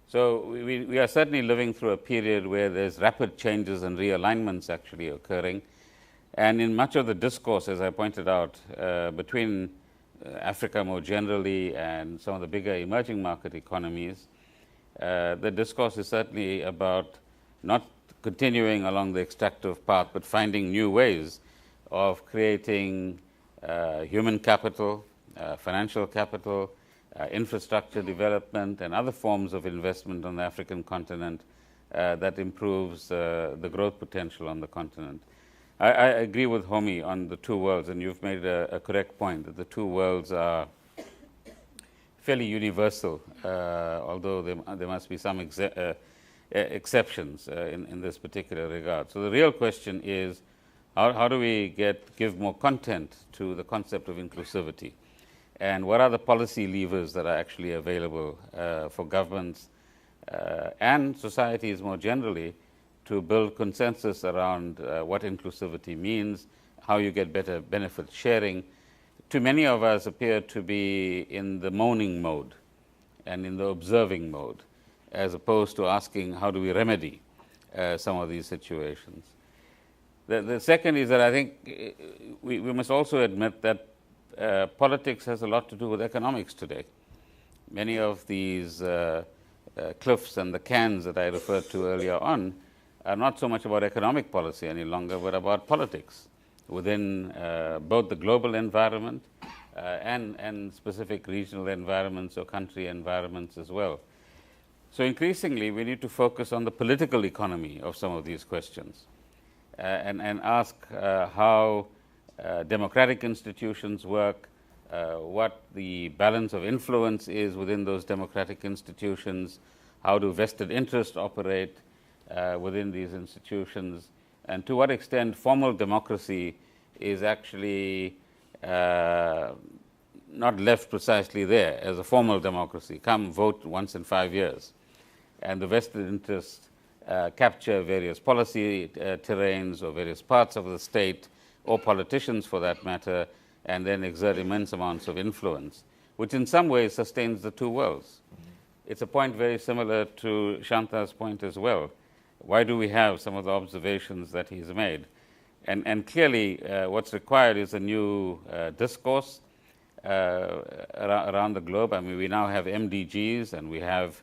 S2: So we are certainly living through a period where there's rapid changes and realignments actually occurring. And in much of the discourse, as I pointed out, between Africa more generally and some of the bigger emerging market economies, the discourse is certainly about not continuing along the extractive path, but finding new ways of creating human capital, financial capital, infrastructure development, and other forms of investment on the African continent that improves the growth potential on the continent. I agree with Homi on the two worlds, and you've made a correct point that the two worlds are fairly universal, although there must be some exceptions in this particular regard. So the real question is, how do we give more content to the concept of inclusivity? And what are the policy levers that are actually available for governments and societies more generally to build consensus around what inclusivity means, how you get better benefit sharing? Too many of us appear to be in the moaning mode and in the observing mode, as opposed to asking how do we remedy some of these situations. The second is that I think we must also admit that politics has a lot to do with economics today. Many of these cliffs and the cans that I referred to earlier on are not so much about economic policy any longer, but about politics within both the global environment and specific regional environments or country environments as well. So increasingly, we need to focus on the political economy of some of these questions and ask how democratic institutions work, what the balance of influence is within those democratic institutions, how do vested interests operate within these institutions, and to what extent formal democracy is actually not left precisely there as a formal democracy. Come vote once in 5 years. And the vested interests capture various policy terrains or various parts of the state, or politicians for that matter, and then exert immense amounts of influence, which in some ways sustains the two worlds. It's a point very similar to Shanta's point as well. Why do we have some of the observations that he's made? And clearly, what's required is a new discourse around the globe. I mean, we now have MDGs, and we have,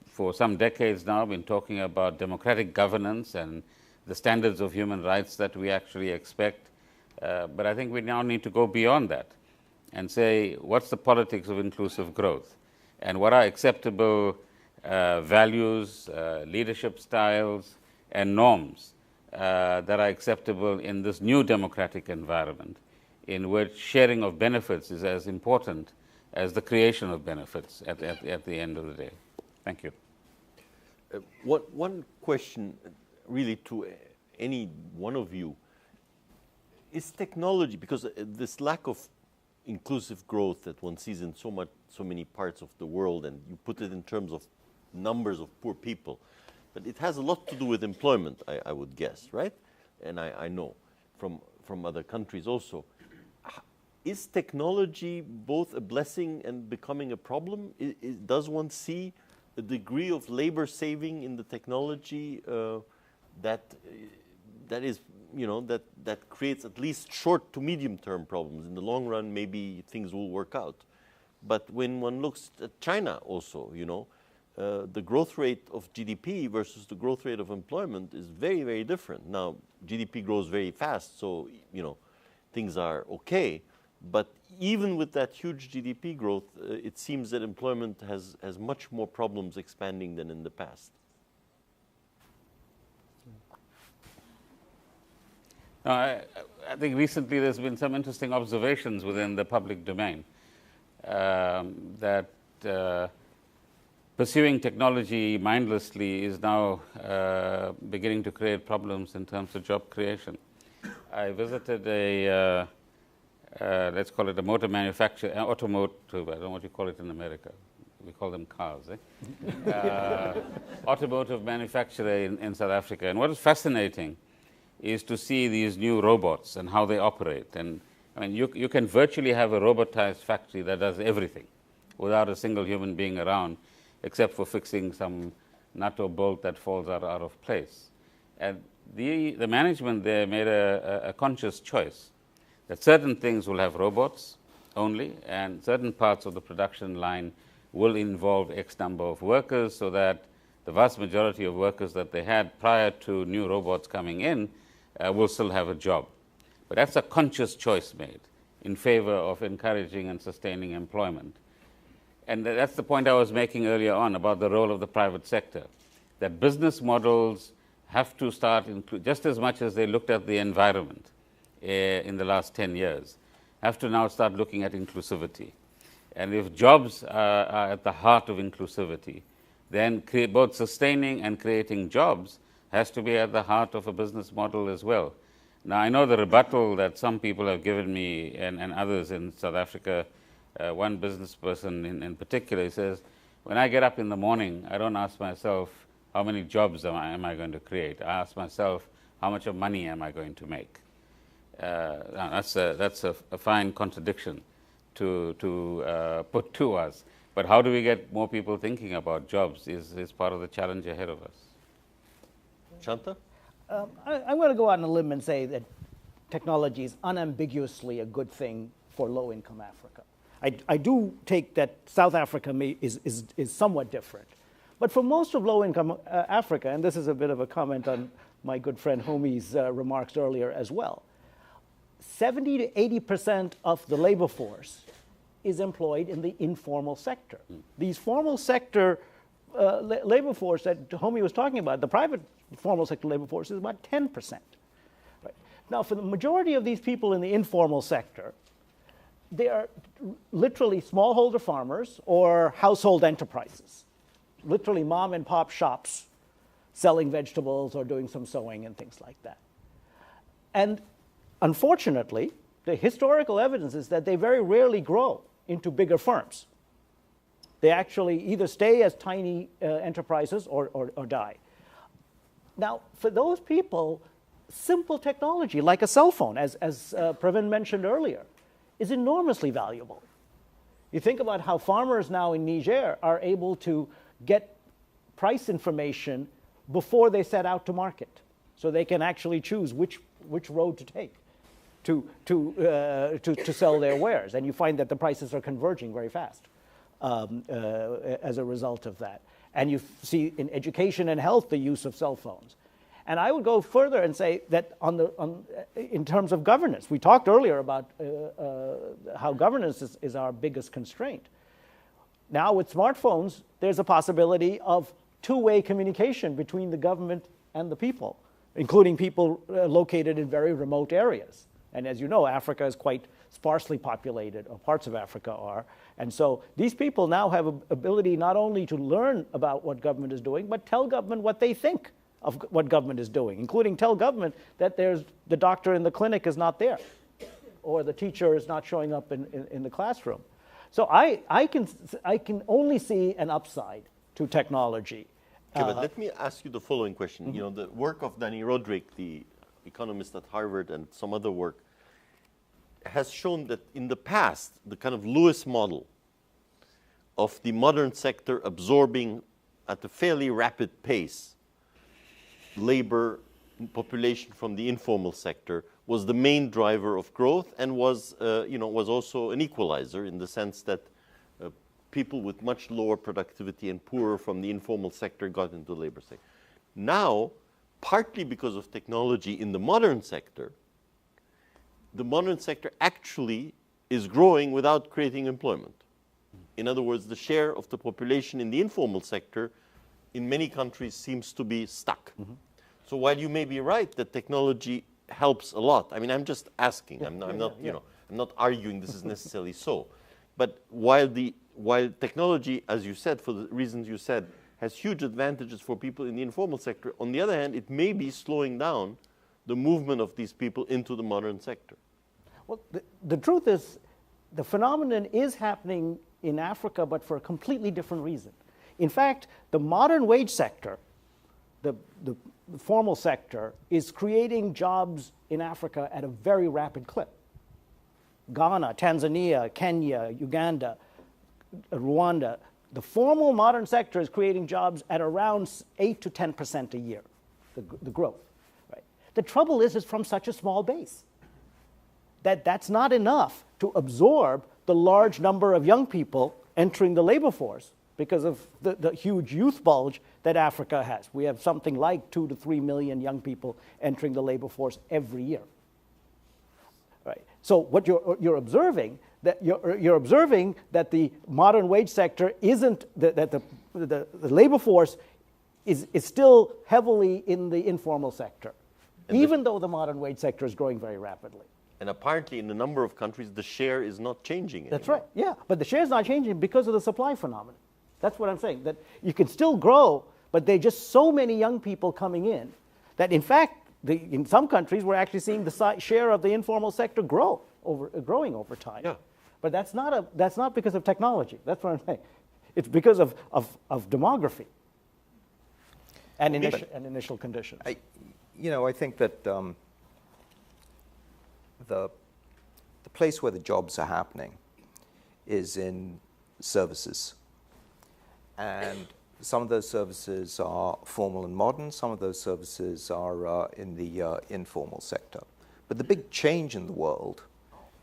S2: for some decades now, been talking about democratic governance and the standards of human rights that we actually expect. But I think we now need to go beyond that and say, what's the politics of inclusive growth? And what are acceptable values, leadership styles, and norms that are acceptable in this new democratic environment, in which sharing of benefits is as important as the creation of benefits at the end of the day. Thank you.
S1: One question really to any one of you. Is technology, because this lack of inclusive growth that one sees in so many parts of the world, and you put it in terms of numbers of poor people, but it has a lot to do with employment, I would guess, right? And I know from other countries also. Is technology both a blessing and becoming a problem? Does one see a degree of labor saving in the technology that is, that creates at least short to medium term problems? In the long run, maybe things will work out. But when one looks at China also, the growth rate of GDP versus the growth rate of employment is very, very different. Now, GDP grows very fast, so, things are okay. But even with that huge GDP growth, it seems that employment has much more problems expanding than in the past.
S2: I think recently there's been some interesting observations within the public domain that pursuing technology mindlessly is now beginning to create problems in terms of job creation. I visited a let's call it a motor manufacturer, automotive, I don't know what you call it in America. We call them cars, automotive manufacturer in South Africa. And what is fascinating is to see these new robots and how they operate. And I mean, you can virtually have a robotized factory that does everything without a single human being around, except for fixing some nut or bolt that falls out of place. And the management there made a conscious choice that certain things will have robots only, and certain parts of the production line will involve X number of workers, so that the vast majority of workers that they had prior to new robots coming in will still have a job. But that's a conscious choice made in favor of encouraging and sustaining employment. And that's the point I was making earlier on about the role of the private sector, that business models have to start, just as much as they looked at the environment in the last 10 years, have to now start looking at inclusivity. And if jobs are at the heart of inclusivity, then both sustaining and creating jobs has to be at the heart of a business model as well. Now, I know the rebuttal that some people have given me and others in South Africa, one business person in particular, he says, when I get up in the morning, I don't ask myself, how many jobs am I going to create? I ask myself, how much of money am I going to make? That's a fine contradiction to put to us. But how do we get more people thinking about jobs is part of the challenge ahead of us.
S1: Shanta?
S4: I'm going to go out on a limb and say that technology is unambiguously a good thing for low-income Africa. I do take that South Africa is somewhat different. But for most of low-income Africa, and this is a bit of a comment on my good friend Homi's remarks earlier as well, 70 to 80% of the labor force is employed in the informal sector. These formal sector labor force that Homi was talking about, the private formal sector labor force is about 10%. Right. Now, for the majority of these people in the informal sector, they are literally smallholder farmers or household enterprises, literally mom and pop shops selling vegetables or doing some sewing and things like that. And unfortunately, the historical evidence is that they very rarely grow into bigger firms. They actually either stay as tiny enterprises or die. Now, for those people, simple technology like a cell phone, as Pravin mentioned earlier, is enormously valuable. You think about how farmers now in Niger are able to get price information before they set out to market. so they can actually choose which road to take to sell their wares. And you find that the prices are converging very fast as a result of that. And you see in education and health the use of cell phones. And I would go further and say that in terms of governance, we talked earlier about how governance is our biggest constraint. Now with smartphones, there's a possibility of two-way communication between the government and the people, including people located in very remote areas. And as you know, Africa is quite sparsely populated, or parts of Africa are. And so these people now have an ability not only to learn about what government is doing, but tell government what they think of what government is doing, including tell government that the doctor in the clinic is not there, or the teacher is not showing up in the classroom. So I can only see an upside to technology.
S1: Okay, but let me ask you the following question. Mm-hmm. You know, the work of Danny Roderick, the economist at Harvard, and some other work has shown that in the past, the kind of Lewis model of the modern sector absorbing at a fairly rapid pace labor population from the informal sector was the main driver of growth, and was also an equalizer in the sense that people with much lower productivity and poorer from the informal sector got into the labor sector. Now, partly because of technology in the modern sector actually is growing without creating employment. In other words, the share of the population in the informal sector in many countries seems to be stuck. Mm-hmm. So while you may be right that technology helps a lot, I mean, I'm just asking. Yeah, I'm not arguing this is necessarily so. But while technology, as you said, for the reasons you said, has huge advantages for people in the informal sector, on the other hand, it may be slowing down the movement of these people into the modern sector.
S4: Well, the truth is, the phenomenon is happening in Africa, but for a completely different reason. In fact, the modern wage sector, the formal sector, is creating jobs in Africa at a very rapid clip. Ghana, Tanzania, Kenya, Uganda, Rwanda, the formal modern sector is creating jobs at around 8 to 10% a year, the growth. Right? The trouble is it's from such a small base that's not enough to absorb the large number of young people entering the labor force because of the huge youth bulge that Africa has. We have something like 2 to 3 million young people entering the labor force every year. Right. So what you're observing that the modern wage sector isn't that the labor force is still heavily in the informal sector, even though the modern wage sector is growing very rapidly.
S1: And apparently in a number of countries, the share is not changing anymore.
S4: That's right, yeah. But the share is not changing because of the supply phenomenon. That's what I'm saying, that you can still grow, but there are just so many young people coming in that, in fact, in some countries, we're actually seeing the share of the informal sector growing over time.
S1: Yeah.
S4: But that's not because of technology. That's what I'm saying. It's because of demography and initial conditions.
S3: I think that the place where the jobs are happening is in services. And some of those services are formal and modern. Some of those services are in the informal sector. But the big change in the world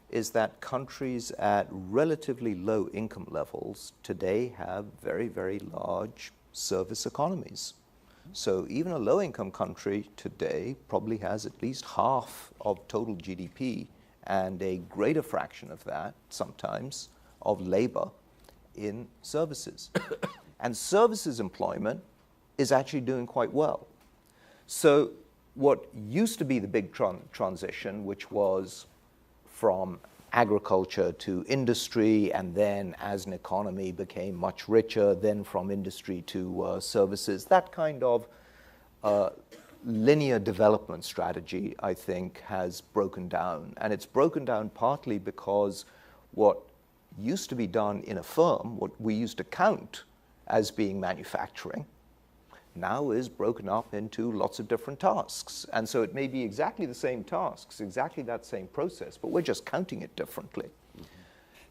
S3: is that countries at relatively low income levels today have very, very large service economies. So even a low-income country today probably has at least half of total GDP and a greater fraction of that, sometimes, of labor in services. And services employment is actually doing quite well. So what used to be the big transition, which was from agriculture to industry, and then as an economy became much richer, then from industry to services, that kind of linear development strategy, I think, has broken down. And it's broken down partly because what used to be done in a firm, what we used to count as being manufacturing, now is broken up into lots of different tasks. And so it may be exactly the same tasks, exactly that same process, but we're just counting it differently. Mm-hmm.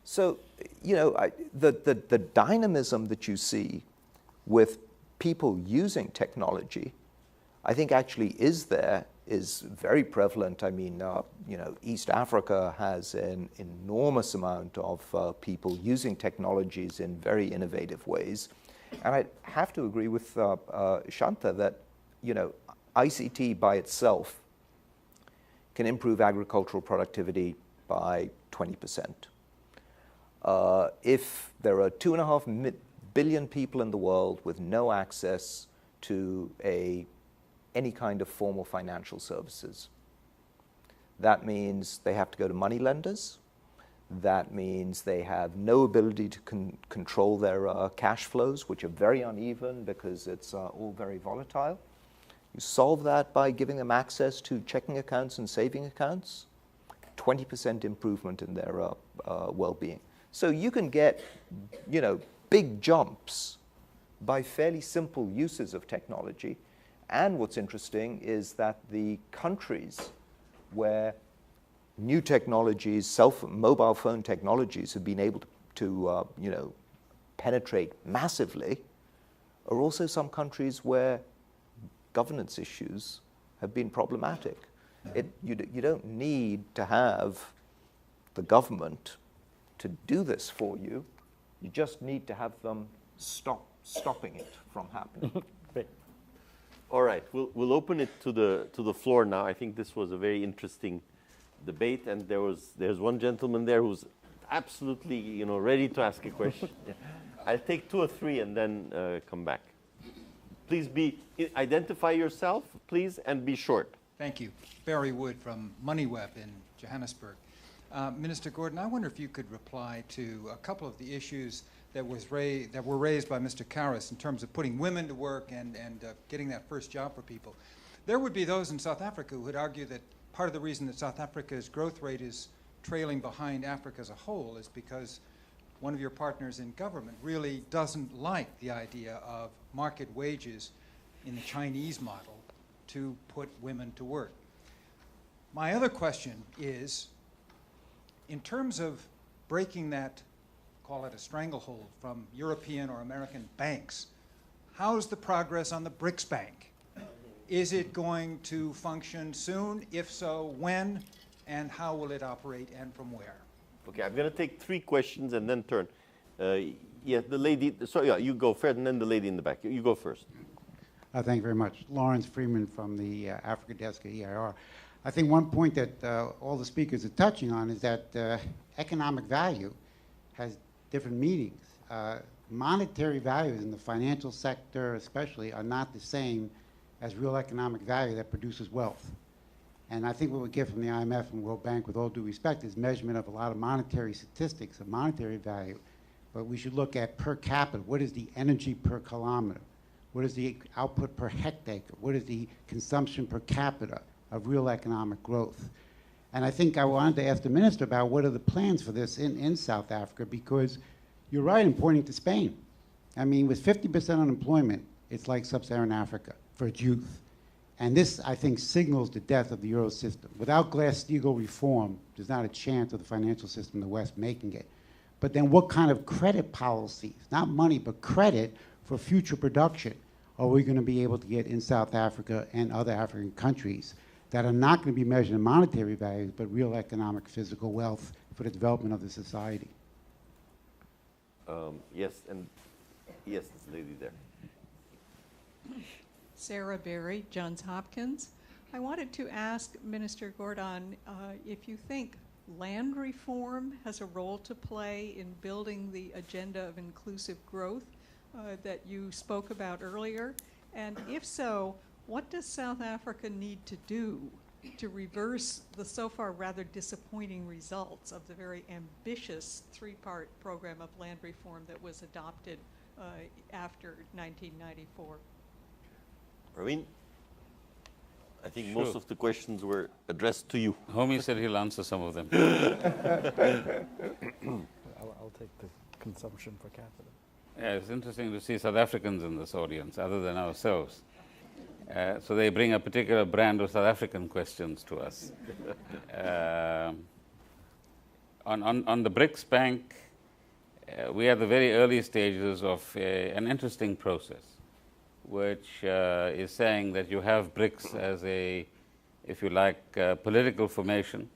S3: So, the dynamism that you see with people using technology, I think actually is very prevalent. I mean, East Africa has an enormous amount of people using technologies in very innovative ways. And I have to agree with Shanta that, ICT by itself can improve agricultural productivity by 20%. If there are 2.5 billion people in the world with no access to any kind of formal financial services, that means they have to go to money lenders. That means they have no ability to control their cash flows, which are very uneven because it's all very volatile. You solve that by giving them access to checking accounts and saving accounts, 20% improvement in their well-being. So you can get, big jumps by fairly simple uses of technology. And what's interesting is that the countries where new technologies, mobile phone technologies have been able to penetrate massively, are also some countries where governance issues have been problematic. You don't need to have the government to do this for you. You just need to have them stopping it from happening.
S4: Great.
S1: All right, we'll open it to the floor now. I think this was a very interesting debate, and there's one gentleman there who's absolutely ready to ask a question. Yeah. I'll take 2 or 3 and then come back. Please identify yourself, please, and be short.
S5: Thank you. Barry Wood from MoneyWeb in Johannesburg. Minister Gordhan, I wonder if you could reply to a couple of the issues that were raised by Mr. Karras in terms of putting women to work and getting that first job for people. There would be those in South Africa who would argue that part of the reason that South Africa's growth rate is trailing behind Africa as a whole is because one of your partners in government really doesn't like the idea of market wages in the Chinese model to put women to work. My other question is, in terms of breaking that, call it a stranglehold, from European or American banks, how's the progress on the BRICS Bank? Is it going to function soon? If so, when? And how will it operate and from where?
S1: Okay, I'm going to take 3 questions and then turn. Yeah, the lady, sorry, yeah, you go first, and then the lady in the back. You go first.
S6: Thank you very much. Lawrence Freeman from the Africa Desk at EIR. I think one point that all the speakers are touching on is that economic value has different meanings. Monetary values in the financial sector especially are not the same as real economic value that produces wealth. And I think what we get from the IMF and World Bank, with all due respect, is measurement of a lot of monetary statistics of monetary value. But we should look at per capita. What is the energy per kilometer? What is the output per hectare? What is the consumption per capita of real economic growth? And I think I wanted to ask the minister about what are the plans for this in South Africa, because you're right in pointing to Spain. I mean, with 50% unemployment, it's like sub-Saharan Africa for its youth. And this, I think, signals the death of the Euro system. Without Glass-Steagall reform, there's not a chance of the financial system in the West making it. But then what kind of credit policies, not money, but credit for future production, are we going to be able to get in South Africa and other African countries that are not going to be measured in monetary values, but real economic, physical wealth for the development of the society?
S1: Yes, and yes, this lady there.
S7: Sarah Berry, Johns Hopkins. I wanted to ask Minister Gordhan if you think land reform has a role to play in building the agenda of inclusive growth that you spoke about earlier, and if so, what does South Africa need to do to reverse the so far rather disappointing results of the very ambitious 3-part program of land reform that was adopted after 1994?
S1: Pravin, I think most of the questions were addressed to you.
S2: Homie said he'll answer some of them.
S4: I'll take the consumption per capita.
S2: Yeah, it's interesting to see South Africans in this audience, other than ourselves. So they bring a particular brand of South African questions to us. On the BRICS Bank, we are at the very early stages of an interesting process, which is saying that you have BRICS as a, if you like, political formation,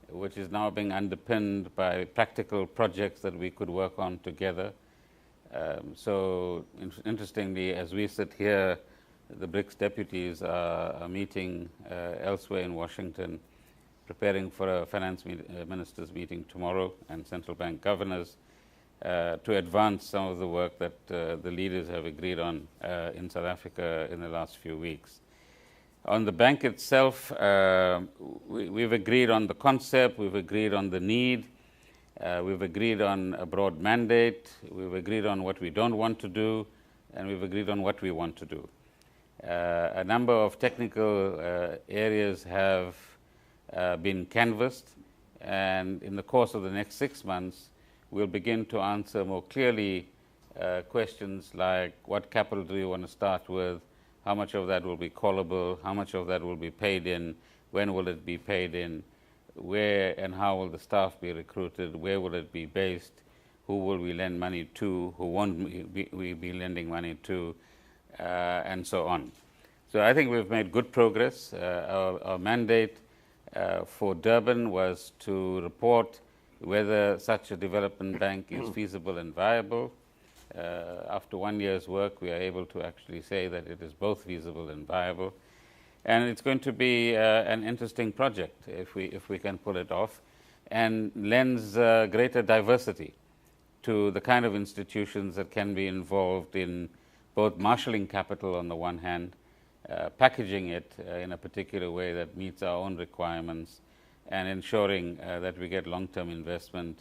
S2: which is now being underpinned by practical projects that we could work on together. So interestingly, as we sit here, the BRICS deputies are meeting elsewhere in Washington, preparing for a finance ministers meeting tomorrow and central bank governors to advance some of the work that the leaders have agreed on in South Africa in the last few weeks. On the bank itself, we've agreed on the concept, we've agreed on the need, we've agreed on a broad mandate, we've agreed on what we don't want to do, and we've agreed on what we want to do. A number of technical areas have been canvassed, and in the course of the next 6 months, we'll begin to answer more clearly questions like what capital do you want to start with, how much of that will be callable, how much of that will be paid in, when will it be paid in, where and how will the staff be recruited, where will it be based, who will we lend money to, who won't we be lending money to, and so on. So I think we've made good progress. Our mandate for Durban was to report whether such a development bank is feasible and viable. After 1 year's work, we are able to actually say that it is both feasible and viable. And it's going to be an interesting project if we can pull it off, and lends greater diversity to the kind of institutions that can be involved in both marshalling capital on the one hand, packaging it in a particular way that meets our own requirements, and ensuring that we get long-term investment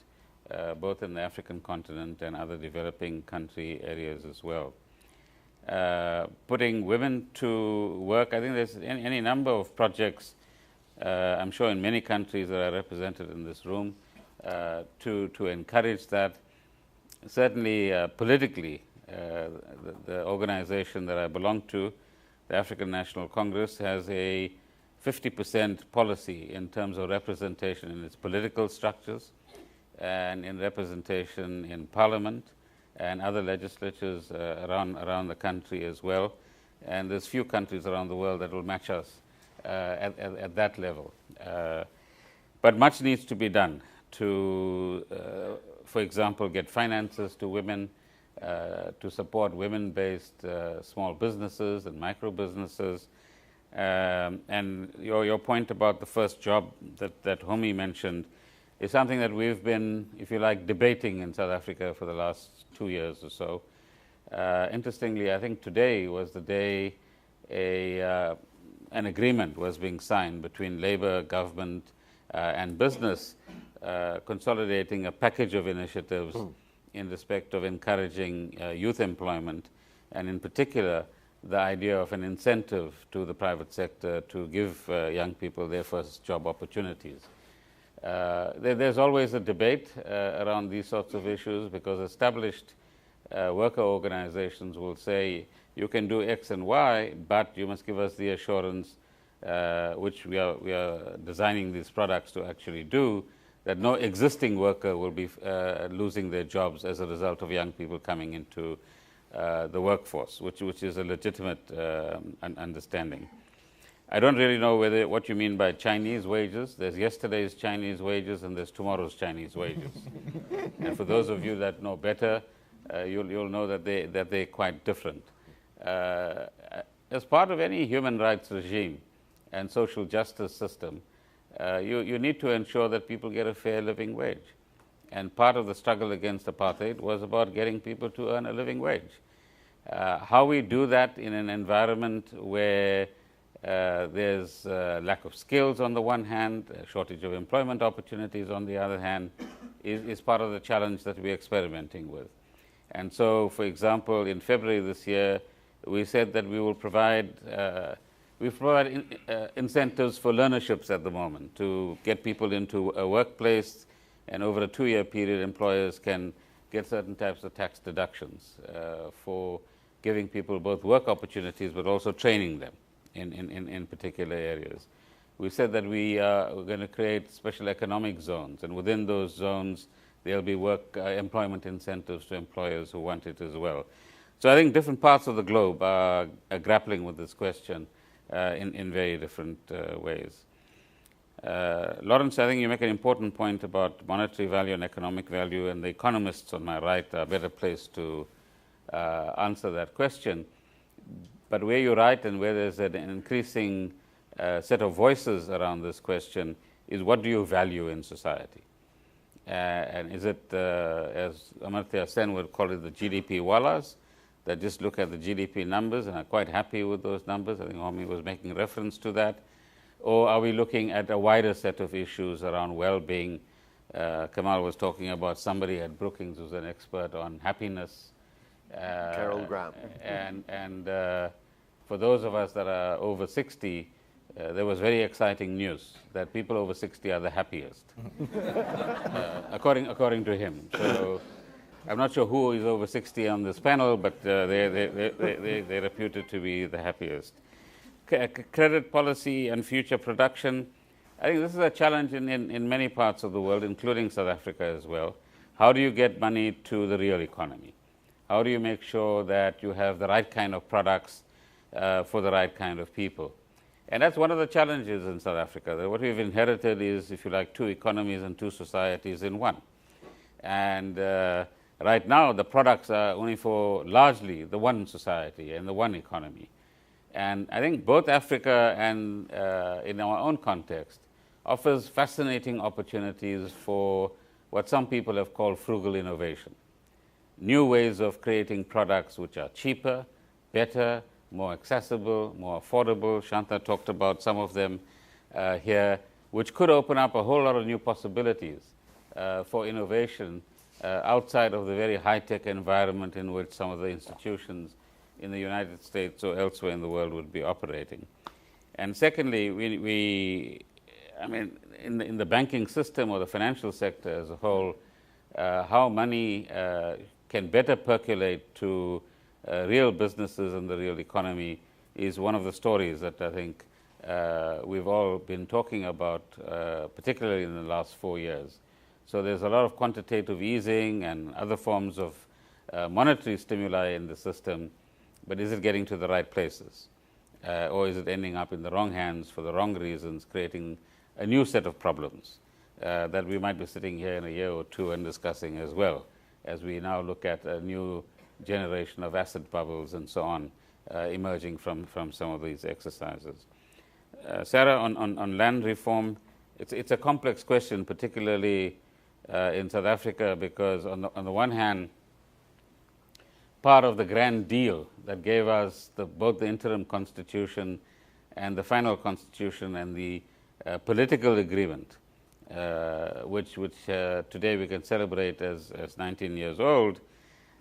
S2: both in the African continent and other developing country areas as well. Putting women to work, I think there's any number of projects, I'm sure in many countries that are represented in this room, to encourage that. Certainly politically, the organization that I belong to, the African National Congress, has a 50% policy in terms of representation in its political structures and in representation in parliament and other legislatures around the country as well. And there's few countries around the world that will match us at that level. But much needs to be done to, for example, get finances to women, to support women-based small businesses and micro businesses. And your point about the first job that Homi mentioned is something that we've been, if you like, debating in South Africa for the last 2 years or so. Interestingly, I think today was the day an agreement was being signed between Labour, government, and business, consolidating a package of initiatives in respect of encouraging youth employment, and in particular, the idea of an incentive to the private sector to give young people their first job opportunities. There's always a debate around these sorts of issues, because established worker organizations will say, you can do X and Y, but you must give us the assurance, which we are designing these products to actually do, that no existing worker will be losing their jobs as a result of young people coming into the workforce, which is a legitimate understanding. I don't really know what you mean by Chinese wages. There's yesterday's Chinese wages and there's tomorrow's Chinese wages. And for those of you that know better, you'll know that they're quite different. As part of any human rights regime and social justice system, you need to ensure that people get a fair living wage. And part of the struggle against apartheid was about getting people to earn a living wage. How we do that in an environment where there's lack of skills on the one hand, a shortage of employment opportunities on the other hand, is part of the challenge that we're experimenting with. And so, for example, in February this year, we said that we will provide incentives for learnerships at the moment to get people into a workplace, and over a 2-year period, employers can get certain types of tax deductions for giving people both work opportunities but also training them in particular areas. We said that we are going to create special economic zones, and within those zones there'll be employment incentives to employers who want it as well. So I think different parts of the globe are grappling with this question in very different ways. Lawrence, I think you make an important point about monetary value and economic value, and the economists on my right are better placed to answer that question. But where you're right and where there's an increasing set of voices around this question is, what do you value in society? And is it, as Amartya Sen would call it, the GDP wallahs that just look at the GDP numbers and are quite happy with those numbers? I think Homi was making reference to that. Or are we looking at a wider set of issues around well-being? Kamal was talking about somebody at Brookings who's an expert on happiness.
S1: Carol Graham.
S2: And for those of us that are over 60, there was very exciting news that people over 60 are the happiest, according to him. So I'm not sure who is over 60 on this panel, but they're reputed to be the happiest. Credit policy and future production. I think this is a challenge in many parts of the world, including South Africa as well. How do you get money to the real economy? How do you make sure that you have the right kind of products for the right kind of people? And that's one of the challenges in South Africa. What we've inherited is, if you like, two economies and two societies in one. And right now, the products are only for largely the one society and the one economy. And I think both Africa and in our own context offers fascinating opportunities for what some people have called frugal innovation. New ways of creating products which are cheaper, better, more accessible, more affordable. Shanta talked about some of them here, which could open up a whole lot of new possibilities for innovation outside of the very high-tech environment in which some of the institutions in the United States or elsewhere in the world would be operating. And secondly, I mean, in the banking system or the financial sector as a whole, how money can better percolate to real businesses and the real economy is one of the stories that I think we've all been talking about, particularly in the last 4 years. So there's a lot of quantitative easing and other forms of monetary stimuli in the system, but is it getting to the right places? Or is it ending up in the wrong hands for the wrong reasons, creating a new set of problems that we might be sitting here in a year or two and discussing as well, as we now look at a new generation of asset bubbles and so on emerging from some of these exercises. Sarah, on land reform, it's a complex question, particularly in South Africa, because on the one hand, part of the grand deal that gave us both the interim constitution and the final constitution and the political agreement, which today we can celebrate as 19 years old,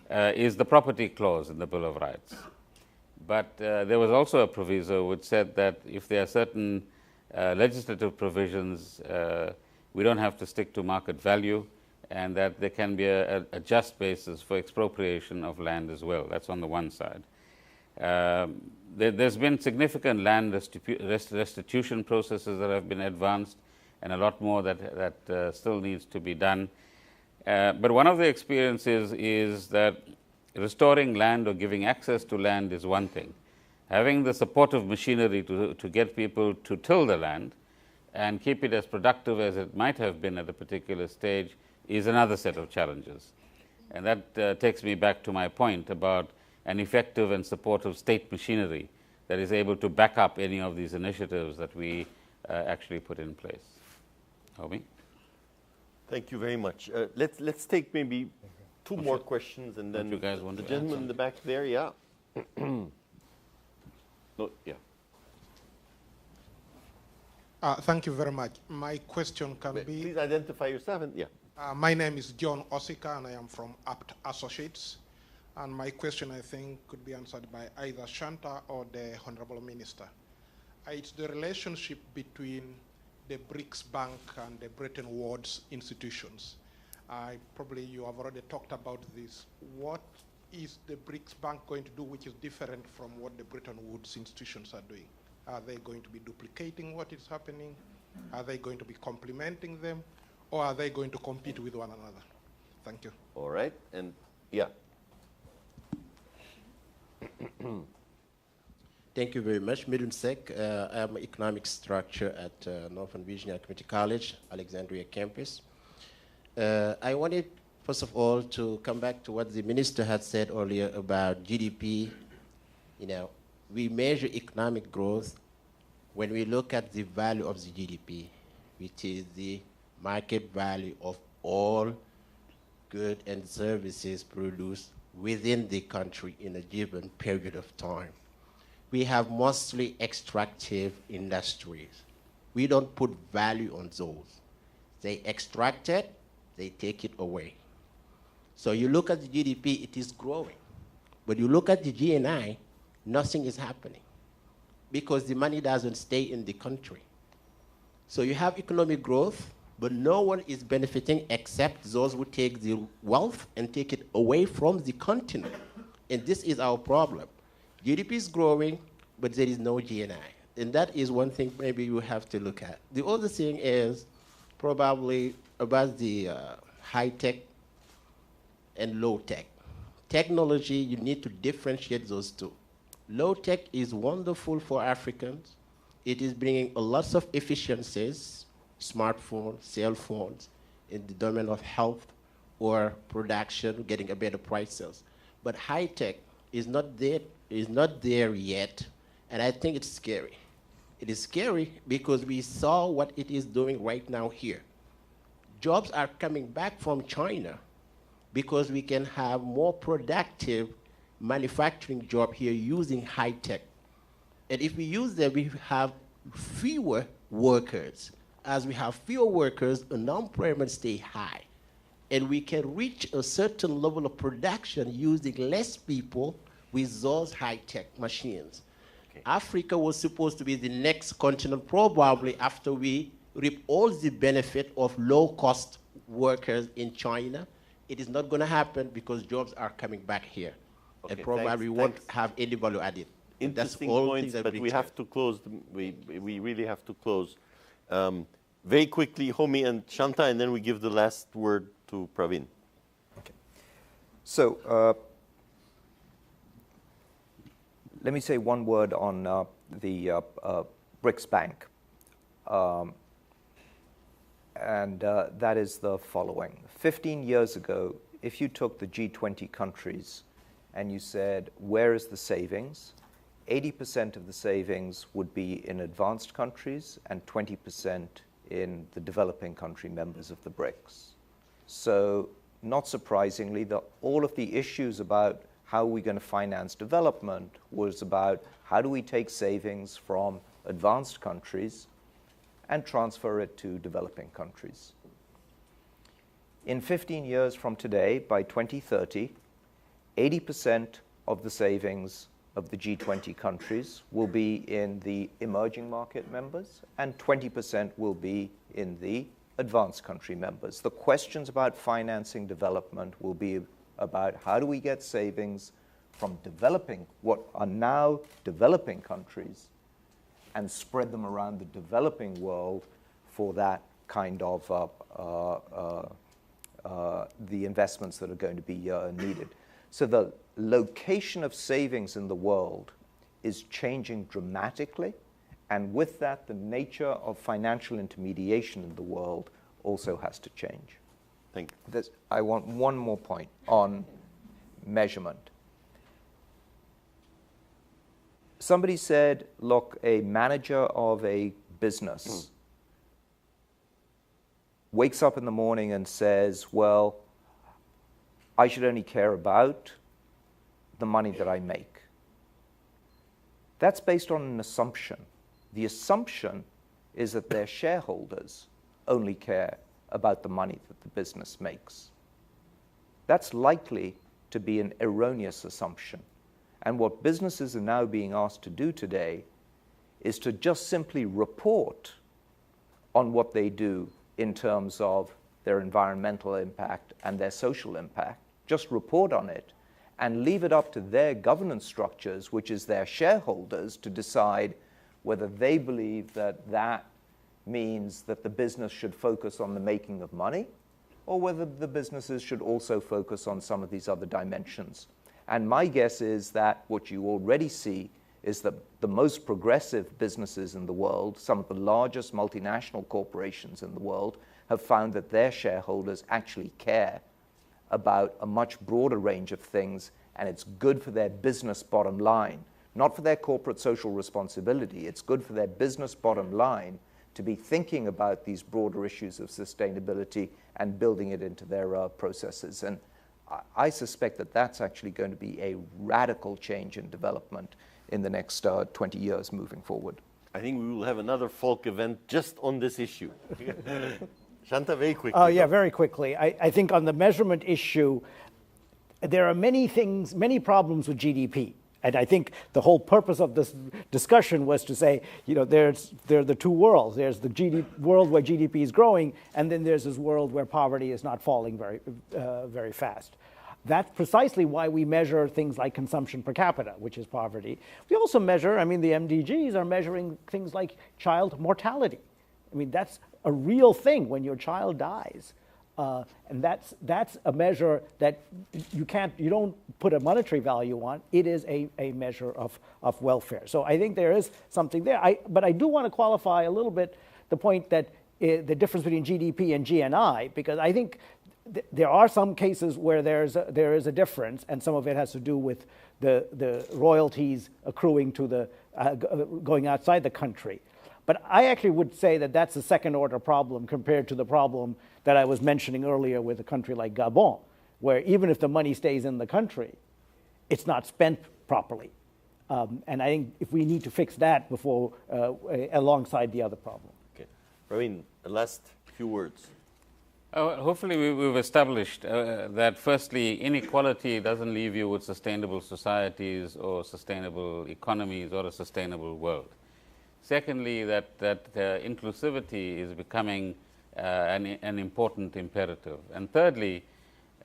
S2: is the property clause in the Bill of Rights. But there was also a proviso which said that if there are certain legislative provisions, we don't have to stick to market value, and that there can be a just basis for expropriation of land as well. That's on the one side. There's been significant land restitution processes that have been advanced, and a lot more that still needs to be done. But one of the experiences is that restoring land or giving access to land is one thing. Having the supportive machinery to get people to till the land and keep it as productive as it might have been at a particular stage is another set of challenges. And that takes me back to my point about an effective and supportive state machinery that is able to back up any of these initiatives that we actually put in place. Homi?
S1: Thank you very much. Let's take maybe two more questions, and then
S2: you guys want
S1: the
S2: to
S1: gentleman in the back there, yeah. No, yeah.
S8: Thank you very much. My question can be...
S1: Please identify yourself. And, yeah.
S8: My name is John Osika, and I am from Apt Associates. And my question, I think, could be answered by either Shanta or the Honorable Minister. It's the relationship between the BRICS Bank and the Bretton Woods institutions. Probably you have already talked about this. What is the BRICS Bank going to do which is different from what the Bretton Woods institutions are doing? Are they going to be duplicating what is happening? Are they going to be complementing them? Or are they going to compete with one another? Thank you.
S1: All right. And yeah.
S9: Thank you very much, Midun Sek. I am an economic structure at Northern Virginia Community College, Alexandria campus. I wanted, first of all, to come back to what the minister had said earlier about GDP. You know, we measure economic growth when we look at the value of the GDP, which is the market value of all goods and services produced within the country in a given period of time. We have mostly extractive industries. We don't put value on those. They extract it, they take it away. So you look at the GDP, it is growing. But you look at the GNI, nothing is happening because the money doesn't stay in the country. So you have economic growth, but no one is benefiting except those who take the wealth and take it away from the continent. And this is our problem. GDP is growing, but there is no GNI. And that is one thing maybe you have to look at. The other thing is probably about the high-tech and low-tech. Technology, you need to differentiate those two. Low-tech is wonderful for Africans. It is bringing a lot of efficiencies, smartphones, cell phones, in the domain of health or production, getting a better prices. But high-tech is not there yet, and I think it's scary. It is scary because we saw what it is doing right now here. Jobs are coming back from China because we can have more productive manufacturing job here using high tech. And if we use them, we have fewer workers. As we have fewer workers, unemployment stays high. And we can reach a certain level of production using less people with those high-tech machines. Okay. Africa was supposed to be the next continent, probably after we reap all the benefit of low-cost workers in China. It is not going to happen because jobs are coming back here. Okay, and probably we won't have any value added.
S1: Interesting points, but we have to close. We really have to close. Very quickly, Homi and Shanta, and then we give the last word to Pravin.
S3: Okay. So let me say one word on the BRICS Bank. And that is the following. 15 years ago, if you took the G20 countries and you said, where is the savings? 80% of the savings would be in advanced countries and 20% in the developing country members of the BRICS. So not surprisingly, all of the issues about how we're going to finance development was about how do we take savings from advanced countries and transfer it to developing countries. In 15 years from today, by 2030, 80% of the savings of the G20 countries will be in the emerging market members, and 20% will be in the advanced country members. The questions about financing development will be about how do we get savings from developing, what are now developing countries, and spread them around the developing world for that kind of the investments that are going to be needed. So the location of savings in the world is changing dramatically, and with that, the nature of financial intermediation in the world also has to change.
S1: Thank you.
S3: I want one more point on measurement. Somebody said, look, a manager of a business wakes up in the morning and says, well, I should only care about the money that I make. That's based on an assumption. The assumption is that their shareholders only care about the money that the business makes. That's likely to be an erroneous assumption. And what businesses are now being asked to do today is to just simply report on what they do in terms of their environmental impact and their social impact. Just report on it and leave it up to their governance structures, which is their shareholders, to decide whether they believe that that means that the business should focus on the making of money, or whether the businesses should also focus on some of these other dimensions. And my guess is that what you already see is that the most progressive businesses in the world, some of the largest multinational corporations in the world, have found that their shareholders actually care about a much broader range of things, and it's good for their business bottom line, not for their corporate social responsibility. It's good for their business bottom line to be thinking about these broader issues of sustainability and building it into their processes. And I suspect that that's actually going to be a radical change in development in the next 20 years moving forward.
S1: I think we will have another Folk event just on this issue. Shanta, very quickly.
S4: Oh, yeah, very quickly. I think on the measurement issue, there are many things, many problems with GDP. And I think the whole purpose of this discussion was to say, you know, there are the two worlds. There's the world where GDP is growing, and then there's this world where poverty is not falling very fast. That's precisely why we measure things like consumption per capita, which is poverty. We also measure, I mean, the MDGs are measuring things like child mortality. I mean, that's a real thing when your child dies. And that's a measure that you don't put a monetary value on. It is a measure of welfare. So I think there is something there. But I do want to qualify a little bit the point that the difference between GDP and GNI, because I think there are some cases where there is a difference, and some of it has to do with the royalties accruing to the going outside the country. But I actually would say that that's a second-order problem compared to the problem that I was mentioning earlier with a country like Gabon, where even if the money stays in the country, it's not spent properly. And I think if we need to fix that before, alongside the other problem.
S1: Okay. Pravin, the last few words.
S2: Hopefully we've established that firstly, inequality doesn't leave you with sustainable societies or sustainable economies or a sustainable world. Secondly, that inclusivity is becoming an important imperative. And thirdly,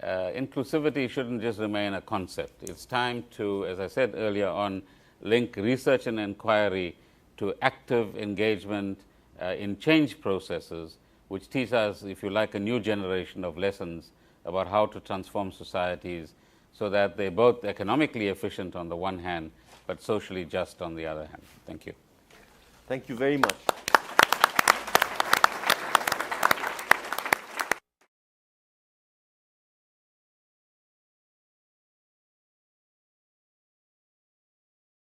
S2: inclusivity shouldn't just remain a concept. It's time to, as I said earlier on, link research and inquiry to active engagement in change processes, which teach us, if you like, a new generation of lessons about how to transform societies so that they're both economically efficient on the one hand, but socially just on the other hand. Thank you.
S1: Thank you very much.